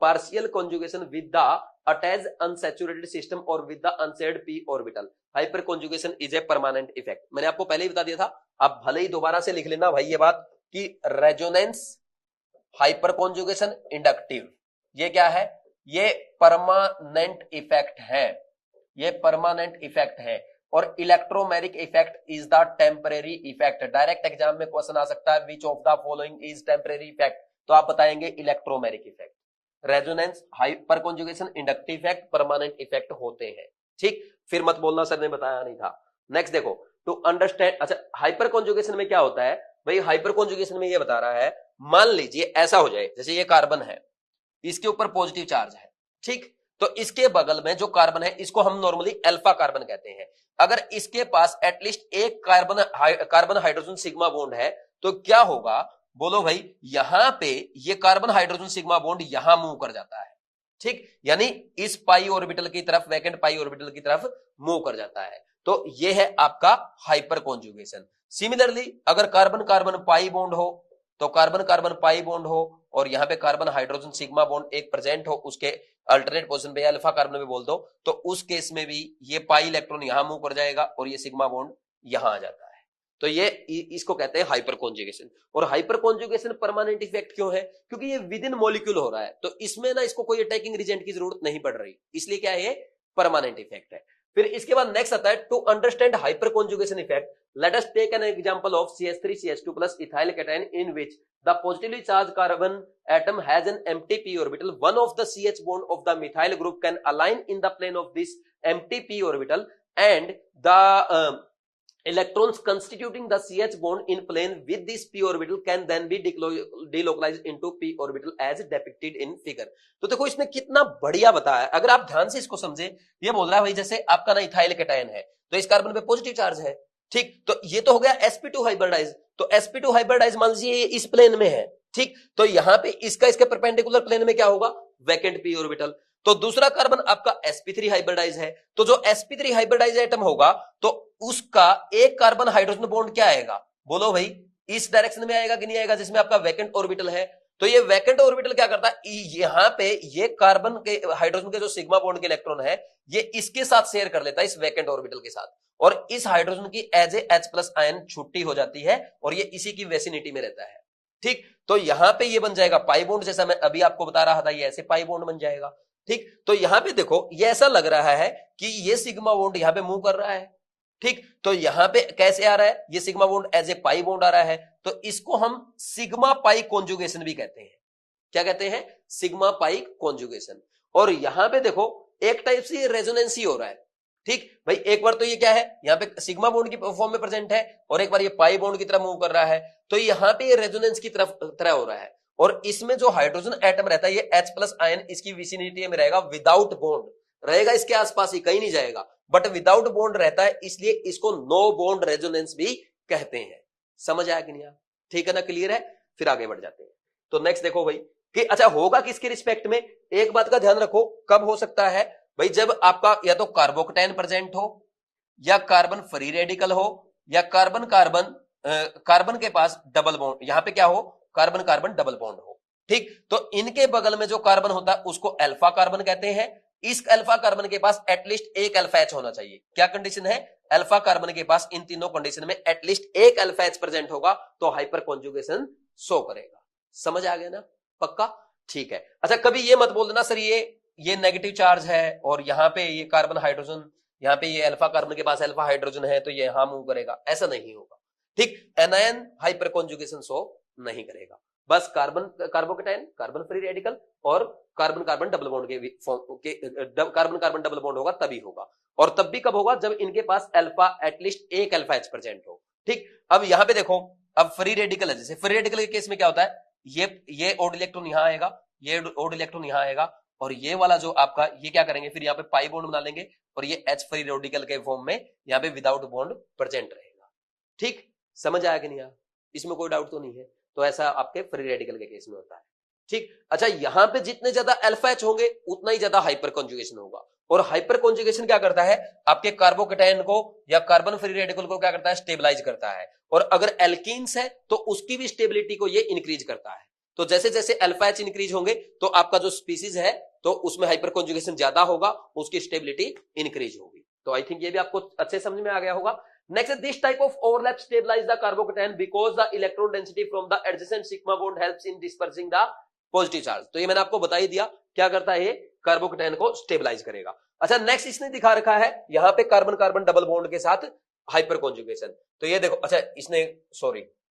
partial conjugation with the attached unsaturated system or with the unshared p orbital. Hyperconjugation is a permanent effect। मैंने आपको पहले ही बता दिया था, आप भले ही दोबारा से लिख लेना भाई ये बात कि रेजोनेंस, हाइपर कॉन्जुगेशन, इंडक्टिव, ये क्या है, ये परमानेंट इफेक्ट है, ये परमानेंट इफेक्ट है। और electromeric effect is the temporary effect. Direct exam में क्वेश्चन आ सकता है which of the following is temporary effect, तो आप बताएंगे electromeric effect. Resonance, hyper conjugation, inductive effect permanent effect होते हैं, ठीक। फिर मत बोलना सर ने बताया नहीं था। नेक्स्ट देखो, टू अंडरस्टैंड, अच्छा हाइपर कॉन्जुगेशन में क्या होता है भाई, हाइपर कॉन्जुगेशन में ये बता रहा है, मान लीजिए ऐसा हो जाए, जैसे ये कार्बन है, इसके ऊपर पॉजिटिव चार्ज है, ठीक, तो इसके बगल में जो कार्बन है इसको हम नॉर्मली अल्फा कार्बन कहते हैं। अगर इसके पास एटलीस्ट एक कार्बन हाइड्रोजन सिग्मा बॉन्ड है, तो क्या होगा, बोलो भाई, यहां पे ये कार्बन हाइड्रोजन सिग्मा बॉन्ड यहां मूव कर जाता है, ठीक, यानी इस पाई ऑर्बिटल की तरफ, वैकेंट पाई ऑर्बिटल की तरफ मूव कर जाता है। तो ये है आपका हाइपर कॉन्जुगेशन। सिमिलरली अगर कार्बन कार्बन पाई बॉन्ड हो, तो कार्बन कार्बन पाई बॉन्ड हो और यहां पे कार्बन हाइड्रोजन सिग्मा बॉन्ड एक प्रेजेंट हो, उसके अल्टरनेट पोजीशन पे अल्फा कार्बन में बोल दो, तो उस केस में भी ये पाई इलेक्ट्रॉन यहां मूव कर जाएगा और ये सिग्मा बॉन्ड यहां आ जाता है। तो ये इसको कहते हैं हाइपर कॉन्जुगेशन। और हाइपर कॉन्जुगेशन परमानेंट इफेक्ट क्यों है? क्योंकि ये विद इन मॉलिक्यूल हो रहा है, तो इसमें ना इसको कोई अटैकिंग रिजेंट की जरूरत नहीं पड़ रही, इसलिए क्या है, ये परमानेंट इफेक्ट है। फिर इसके बाद नेक्स्ट आता है to understand hyperconjugation effect, let us take an example of CH3CH2 plus ethyl cation in which the positively charged carbon atom has an empty p orbital. One of the CH bond of the methyl group can align in the plane of this empty p orbital, and the electrons constituting the CH bond in plane with this p orbital can then be delocalized into p orbital as depicted in figure. तो देखो इसने कितना बढ़िया बताया, अगर आप ध्यान से इसको समझे। ये बोल रहा है भाई जैसे आपका ना इथाइल कैटायन है, तो इस कार्बन पे पॉजिटिव चार्ज है, ठीक, तो ये तो हो गया sp2 हाइब्रिडाइज। तो sp2 हाइब्रिडाइज मान लीजिए इस प्लेन में है, ठीक, तो यहां पे इसका इसके परपेंडिकुलर प्लेन में क्या होगा, वैकेंट p ऑर्बिटल। तो दूसरा कार्बन आपका sp3 हाइब्रिडाइज है, तो जो sp3 हाइब्रिडाइज एटम होगा तो उसका एक कार्बन हाइड्रोजन बॉन्ड क्या आएगा, बोलो भाई, इस डायरेक्शन में आएगा कि नहीं आएगा, जिसमें आपका वैकेंट ऑर्बिटल है। तो ये वैकेंट ऑर्बिटल क्या करता है, यहां पे ये कार्बन के हाइड्रोजन के जो सिग्मा बॉन्ड के इलेक्ट्रॉन है ये इसके साथ शेयर कर लेता है, इस वैकेंट ऑर्बिटल के साथ, और इस हाइड्रोजन की as a H plus ion छुट्टी हो जाती है और ये इसी की वेसिनिटी में रहता है, ठीक। तो यहां पे ये बन जाएगा पाई बॉन्ड, जैसा मैं अभी आपको बता रहा था, ये ऐसे पाई बॉन्ड बन जाएगा, ठीक। तो यहां पे देखो ये ऐसा लग रहा है कि ये सिग्मा बॉन्ड यहां पे मूव कर रहा है, ठीक। तो यहां पे कैसे आ रहा है, ये sigma bond as a pi bond आ रहा है, तो इसको हम सिग्मा पाई कॉन्जुगेशन भी कहते हैं। क्या कहते हैं, सिग्मा पाई कॉन्जुगेशन। और यहां पे देखो एक टाइप से रेजोनेंस ही हो रहा है, ठीक भाई। एक बार तो ये क्या है, यहाँ पे सिग्मा बॉन्ड की फॉर्म में प्रेजेंट है और एक बार ये पाई बॉन्ड की तरफ मूव कर रहा है, तो यहाँ पे ये रेजोनेंस की तरह हो रहा है। और इसमें जो हाइड्रोजन एटम रहता है ये H प्लस आयन इसकी विसिनिटी में रहेगा, विदाउट बॉन्ड रहेगा, इसके आसपास ही कहीं नहीं जाएगा, बट विदाउट बॉन्ड रहता है, इसलिए इसको नो बॉन्ड रेजोनेंस भी कहते हैं। समझ आया कि नहीं, ठीक है ना, क्लियर है। फिर आगे बढ़ जाते हैं। तो नेक्स्ट देखो भाई कि अच्छा होगा किसके रिस्पेक्ट में, एक बात का ध्यान रखो, कब हो सकता है भाई, जब आपका या तो कार्बोकटायन प्रेजेंट हो, या कार्बन फ्री रेडिकल हो, या कार्बन कार्बन कार्बन के पास डबल बॉन्ड, यहां पे क्या हो, कार्बन कार्बन डबल बॉन्ड हो, ठीक। तो इनके बगल में जो कार्बन होता है उसको अल्फा कार्बन कहते हैं। इस अल्फा कार्बन के पास एटलीस्ट एक अल्फा एच होना चाहिए। क्या कंडीशन है, अल्फा कार्बन के पास इन तीनों कंडीशन में एटलीस्ट एक अल्फा एच प्रेजेंट होगा तो हाइपर कॉन्जुगेशन शो करेगा। समझ आ गया ना, पक्का, ठीक है। अच्छा कभी ये मत बोल देना सर ये नेगेटिव चार्ज है और यहाँ पे ये कार्बन हाइड्रोजन, यहाँ पे ये अल्फा कार्बन के पास अल्फा हाइड्रोजन है तो ये यहां मूव करेगा, ऐसा नहीं होगा, ठीक। एनायन हाइपर कॉन्जुगेशन शो नहीं करेगा, बस carbon carbocation, carbon free radical और कार्बन कार्बन डबल बॉन्ड के कार्बन कार्बन डबल बॉन्ड होगा तभी होगा। और तब भी कब होगा, जब इनके पास अल्फा एटलीस्ट एक अल्फा एच प्रेजेंट हो, ठीक। अब यहां पे देखो, अब फ्री रेडिकल है, जैसे फ्री रेडिकल के केस में क्या होता है, ये ओड इलेक्ट्रॉन यहां आएगा, ये ओड इलेक्ट्रॉन यहां आएगा, और ये वाला जो आपका ये क्या करेंगे, फिर यहाँ पे पाई बॉन्ड बना लेंगे और ये H फ्री रेडिकल के फॉर्म में यहाँ पे विदाउट बॉन्ड प्रेजेंट रहेगा, ठीक। समझ आया कि नहीं, इसमें कोई डाउट तो नहीं है। तो ऐसा आपके फ्री रेडिकल के केस में होता है, ठीक। अच्छा यहाँ पे जितने ज्यादा अल्फा एच होंगे उतना ही ज्यादा हाइपर कॉन्जुगेशन होगा, और हाइपर कॉन्जुगेशन क्या करता है, आपके कार्बोकटायन को या कार्बन फ्री रेडिकल को क्या करता है, स्टेबलाइज करता है। और अगर एल्कीन्स है तो उसकी भी स्टेबिलिटी को ये इंक्रीज करता है। तो जैसे जैसे अल्फा एच इंक्रीज होंगे तो आपका जो स्पीसीज है तो उसमें हाइपर कॉन्जुगेशन ज्यादा होगा, उसकी स्टेबिलिटी इंक्रीज होगी। तो आई थिंक ये भी आपको अच्छे समझ में आ गया होगा। Next, this type of overlap stabilize the carbocation because the electron density from the adjacent sigma bond helps in dispersing the positive charge. तो ये मैंने आपको बता ही दिया, क्या करता है, ये कार्बोकटायन को स्टेबलाइज करेगा। अच्छा नेक्स्ट इसने दिखा रखा है यहां पे कार्बन कार्बन डबल बॉन्ड के साथ हाइपर कॉन्जुगेशन। तो ये देखो, अच्छा इसने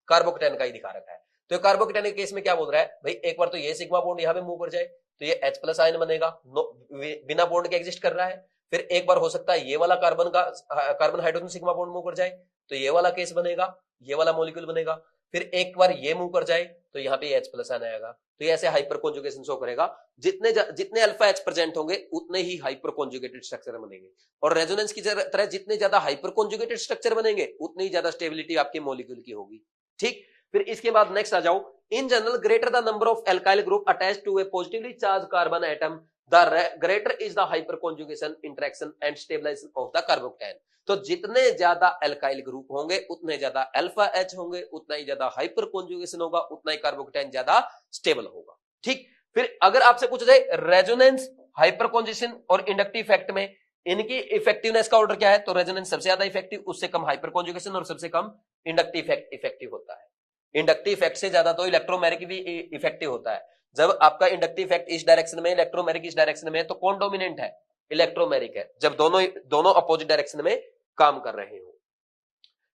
कार्बोकटायन का ही दिखा रखा है। तो कार्बोकटायन के केस में क्या बोल रहा है भाई, एक बार तो ये सिग्मा बॉन्ड यहां पे मूव कर जाए तो ये H प्लस आयन बनेगा, बिना बॉन्ड के एग्जिस्ट कर रहा है। फिर एक बार हो सकता है ये वाला carbon hydrogen sigma bond move कर जाए तो ये वाला केस बनेगा, ये वाला मॉलिक्यूल बनेगा। फिर एक बार ये मूव कर जाए तो यहाँ पे H प्लस आयन आएगा। तो ये ऐसे हाइपर कॉन्जुगेशन शो करेगा। जितने अल्फा H प्रेजेंट होंगे उतने ही हाइपर कॉन्जुगेटेड स्ट्रक्चर बनेंगे, और रेजोनेंस की तरह जितने ज्यादा हाइपर कॉन्जुगेटेड स्ट्रक्चर बनेंगे उतनी ही ज्यादा स्टेबिलिटी आपके मॉलिक्यूल की होगी, ठीक। फिर इसके बाद नेक्स्ट आ जाओ, in general greater the number of alkyl group attached to a positively charge carbon atom the greater is the hyperconjugation interaction and stabilization of the carbocation. तो जितने ज्यादा एल्काइल ग्रुप होंगे उतने ज्यादा अल्फा एच होंगे, उतना ही ज्यादा hyper conjugation होगा, उतना ही कार्बोकेटायन ज्यादा स्टेबल होगा। ठीक, फिर अगर आपसे पूछा जाए रेजोनेंस, हाइपर कॉन्जुगेशन और इंडक्टिव इफेक्ट में इनकी इफेक्टिवनेस का ऑर्डर क्या है, तो रेजोनेंस सबसे ज्यादा इफेक्टिव, उससे कम हाइपर कॉन्जुगेशन और सबसे कम इंडक्टिव इफेक्ट इफेक्टिव होता है। इंडक्टिव इफेक्ट से ज्यादा तो इलेक्ट्रोमैग्नेटिक भी इफेक्टिव होता है। जब आपका इंडक्टिव इफेक्ट इस डायरेक्शन में, इलेक्ट्रोमैग्नेटिक इस डायरेक्शन में, तो कौन डोमिनेंट है, इलेक्ट्रोमैग्नेटिक है, जब दोनों दोनों अपोजिट डायरेक्शन में काम कर रहे हो।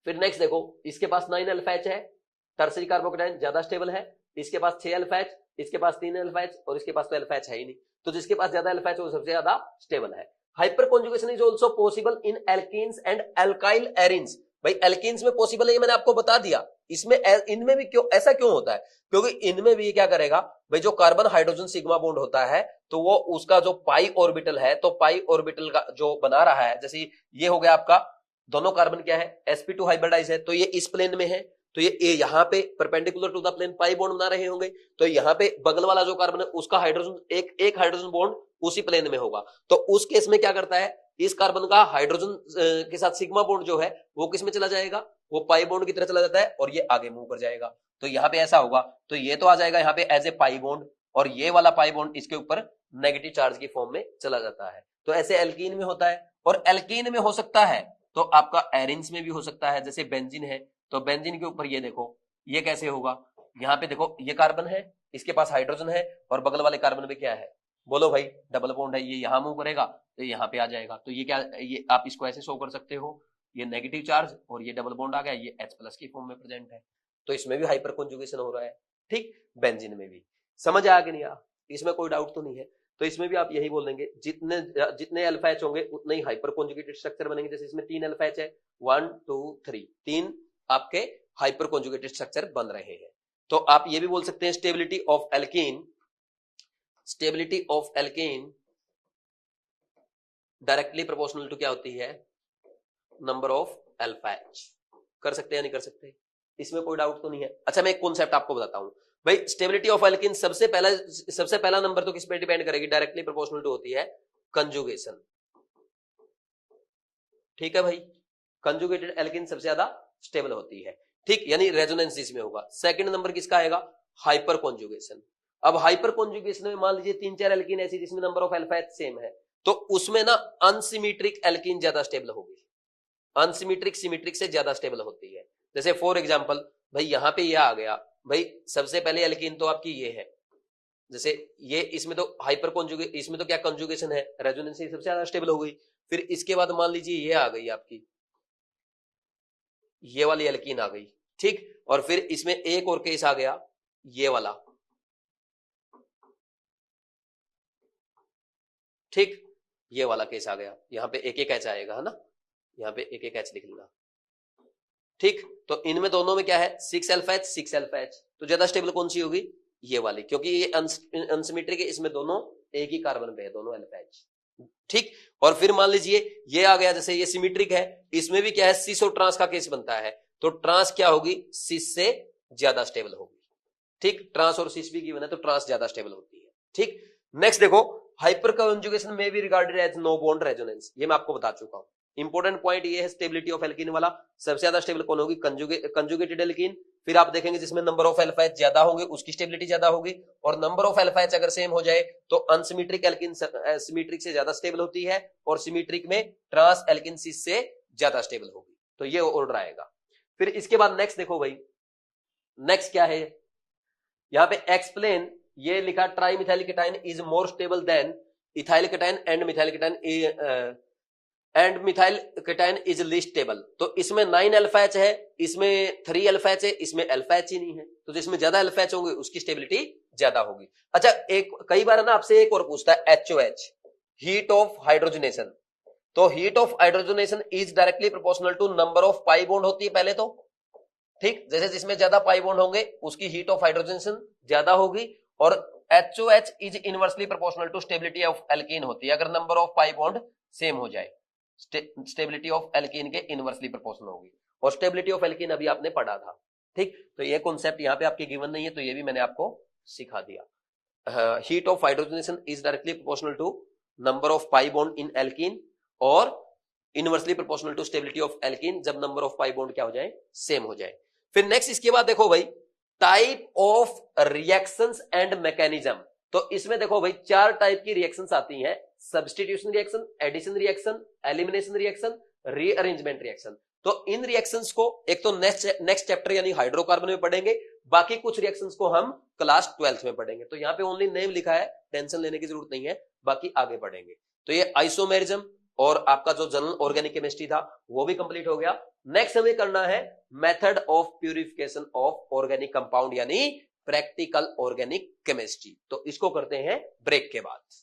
फिर नेक्स्ट देखो, इसके पास 9 अल्फा एच है, टर्सरी कार्बोकेटायन ज्यादा स्टेबल है। इसके पास 6 अल्फा एच, इसके पास 3 अल्फा एच और इसके पास तो अल्फा एच है ही नहीं, तो जिसके पास ज्यादा अल्फा एच वो सबसे ज्यादा स्टेबल है। Hyperconjugation is also possible in alkenes and alkyl arenes. भाई एल्कीन्स में पॉसिबल है, ये मैंने आपको बता दिया। इसमें इनमें भी क्यों ऐसा क्यों होता है, क्योंकि इनमें भी क्या करेगा भाई, जो कार्बन हाइड्रोजन सिग्मा बॉन्ड होता है तो वो उसका जो पाई ऑर्बिटल है, तो पाई ऑर्बिटल का जो बना रहा है, जैसे ये हो गया आपका, दोनों कार्बन क्या है, sp2 हाइब्रिडाइज है, तो ये इस प्लेन में है, तो ये यहाँ पे perpendicular to the plane pi bond बना रहे होंगे, तो यहाँ पे बगल वाला जो कार्बन है उसका हाइड्रोजन एक हाइड्रोजन बॉन्ड उसी प्लेन में होगा। तो उस केस में क्या करता है, इस कार्बन का हाइड्रोजन के साथ सिग्मा बॉन्ड जो है वो किस में चला जाएगा, वो पाई बॉन्ड की तरह चला जाता है और ये आगे मूव कर जाएगा। तो यहाँ पे ऐसा होगा, तो ये तो आ जाएगा यहाँ पे एज ए पाई बॉन्ड, और ये वाला पाई बॉन्ड इसके ऊपर नेगेटिव चार्ज की फॉर्म में चला जाता है। तो ऐसे एल्कीन में होता है, और एल्कीन में हो सकता है तो आपका एरिन्स में भी हो सकता है, जैसे बेंजीन है, तो बेंजीन के ऊपर ये देखो, ये कैसे होगा, यहाँ पे देखो ये कार्बन है, इसके पास हाइड्रोजन है और बगल वाले कार्बन में क्या है, बोलो भाई डबल बॉन्ड है, ये यहां मूव करेगा तो यहाँ पे आ जाएगा। तो ये क्या, ये आप इसको ऐसे शो कर सकते हो, ये नेगेटिव चार्ज और ये डबल बॉन्ड आ गया, ये H प्लस की फॉर्म में प्रेजेंट है, तो इसमें भी हाइपर कॉन्जुगेशन हो रहा है। ठीक, बेंजीन में भी। समझ आ गया नहीं आ, इसमें कोई डाउट तो नहीं है। तो इसमें भी आप यही बोल देंगे, जितने जितने अल्फा एच होंगे उतने ही हाइपर कॉन्जुगेटेड स्ट्रक्चर बनेंगे। जैसे इसमें 3 अल्फा एच है, 1 2 3, 3 आपके हाइपर कॉन्जुगेटेड स्ट्रक्चर बन रहे हैं। तो आप ये भी बोल सकते हैं stability of alkene, stability of alkene directly proportional to क्या होती है, नंबर ऑफ अल्फा एच। कर सकते हैं या नहीं कर सकते, इसमें कोई डाउट तो नहीं है। अच्छा, मैं एक कॉन्सेप्ट आपको बताता हूं भाई, स्टेबिलिटी ऑफ एल्कीन सबसे पहला नंबर तो किस पे डिपेंड करेगी, डायरेक्टली प्रोपोर्शनल टू होती है कंजुगेशन। ठीक है भाई, कंजुगेटेड एल्कीन सबसे ज्यादा स्टेबल होती है। ठीक, यानी रेजोनेंस इसमें होगा। सेकंड नंबर किसका आएगा, हाइपर कॉन्जुगेशन। अब हाइपर कॉन्जुगेशन में मान लीजिए 3-4 एल्कीन ऐसी जिसमें number of alpha H same है, तो उसमें ना अनसिमेट्रिक एल्कीन ज्यादा स्टेबल होगी, अनसिमेट्रिक सिमेट्रिक से ज्यादा स्टेबल होती है। जैसे फॉर एग्जांपल भाई यहाँ पे ये आ गया, भाई सबसे पहले एल्कीन तो आपकी ये है, जैसे ये, इसमें तो हाइपर कॉन्जुगेशन, इसमें तो क्या कंजुगेशन है, रेजोनेंस सबसे ज्यादा स्टेबल हो गई। फिर इसके बाद मान लीजिए ये आ गई आपकी, ये वाली एल्कीन आ गई। ठीक, और फिर इसमें एक और केस आ गया, ये वाला। ठीक, ये वाला केस आ गया, यहाँ पे एक एक एच आएगा, है ना, यहाँ पे एक एक एच लिख लेना। ठीक, तो इनमें दोनों में क्या है, 6 अल्फा एच 6 अल्फा एच, तो ज्यादा स्टेबल कौन सी होगी, ये वाली, क्योंकि ये अनसिमेट्रिक है, इसमें दोनों एक ही कार्बन पे है, दोनों अल्फा एच। ठीक, और फिर मान लीजिए ये आ गया, जैसे ये सिमेट्रिक है, इसमें भी क्या है, सिस और ट्रांस का केस बनता है, तो ट्रांस क्या होगी, सिस से ज्यादा स्टेबल होगी। ठीक, ट्रांस और सिस भी गिवन है, तो ट्रांस ज्यादा स्टेबल होती है। ठीक, नेक्स्ट देखो, हाइपर कॉन्जुगेशन में भी regarded as no bond resonance, ये मैं आपको बता चुका हूं। इंपॉर्टेंट पॉइंट ये है स्टेबिलिटी ऑफ एल्कीन वाला, सबसे ज्यादा स्टेबल कौन होगी, कंजुगेटेड एल्कीन। फिर आप देखेंगे जिसमें नंबर ऑफ अल्फा एच ज्यादा होंगे उसकी स्टेबिलिटी ज्यादा होगी, और नंबर ऑफ अल्फा एच अगर सेम हो जाए तो अनसिमेट्रिक एल्कीन सिमेट्रिक से ज्यादा स्टेबल होती है, और सिमेट्रिक में ट्रांस एल्कीन सिस से ज्यादा स्टेबल होगी। तो ये ऑर्डर आएगा। फिर इसके बाद नेक्स्ट देखो भाई, नेक्स्ट क्या है, यहां पे एक्सप्लेन, ये लिखा tri methyl cation is more stable then ethyl cation and methyl cation and methyl cation is least stable. तो इसमें 9 अल्फा एच है, इसमें 3 अल्फा एच है, इसमें अल्फा एच ही नहीं है, तो जिसमें ज्यादा अल्फा एच होंगे उसकी स्टेबिलिटी ज्यादा होगी। अच्छा, एक कई बार ना आपसे एक और पूछता है, एचओएच, हीट ऑफ हाइड्रोजनेशन। तो heat of hydrogenation is directly proportional to number of pi bond होती है पहले तो। ठीक, जैसे जिसमें ज्यादा पाई बॉन्ड होंगे उसकी हीट ऑफ हाइड्रोजनेशन ज्यादा होगी, और HOH is inversely proportional to stability of alkene होती है, अगर number of pi bond same हो जाए, स्टेबिलिटी ऑफ एल्कीन के इनवर्सली प्रोपोर्शनल होगी। और स्टेबिलिटी ऑफ एल्कीन अभी आपने पढ़ा था। ठीक, तो ये कॉन्सेप्ट यहाँ पे आपके गिवन नहीं है, तो ये भी मैंने आपको सिखा दिया। heat of hydrogenation is directly proportional to number of pi bond in alkene और inversely proportional to stability of alkene जब नंबर ऑफ पाई बॉन्ड क्या हो जाए, सेम हो जाए। फिर नेक्स्ट इसके बाद देखो भाई type of reactions and mechanism. तो इसमें देखो भाई 4 टाइप की रिएक्शंस आती हैं, substitution reaction, addition reaction, elimination reaction, rearrangement reaction. तो इन रिएक्शंस को एक तो नेक्स्ट चैप्टर यानी हाइड्रोकार्बन में पढ़ेंगे, बाकी कुछ रिएक्शंस को हम क्लास 12th में पढ़ेंगे। तो यहाँ पे ओनली नेम लिखा है, टेंशन लेने की जरूरत नहीं है, बाकी आगे पढ़ेंगे। तो ये आइसोमेरिज्म और आपका जो जनरल ऑर्गेनिक केमिस्ट्री था वो भी कंप्लीट हो गया। नेक्स्ट हमें करना है method of purification of organic compound यानी प्रैक्टिकल ऑर्गेनिक केमिस्ट्री। तो इसको करते हैं ब्रेक के बाद।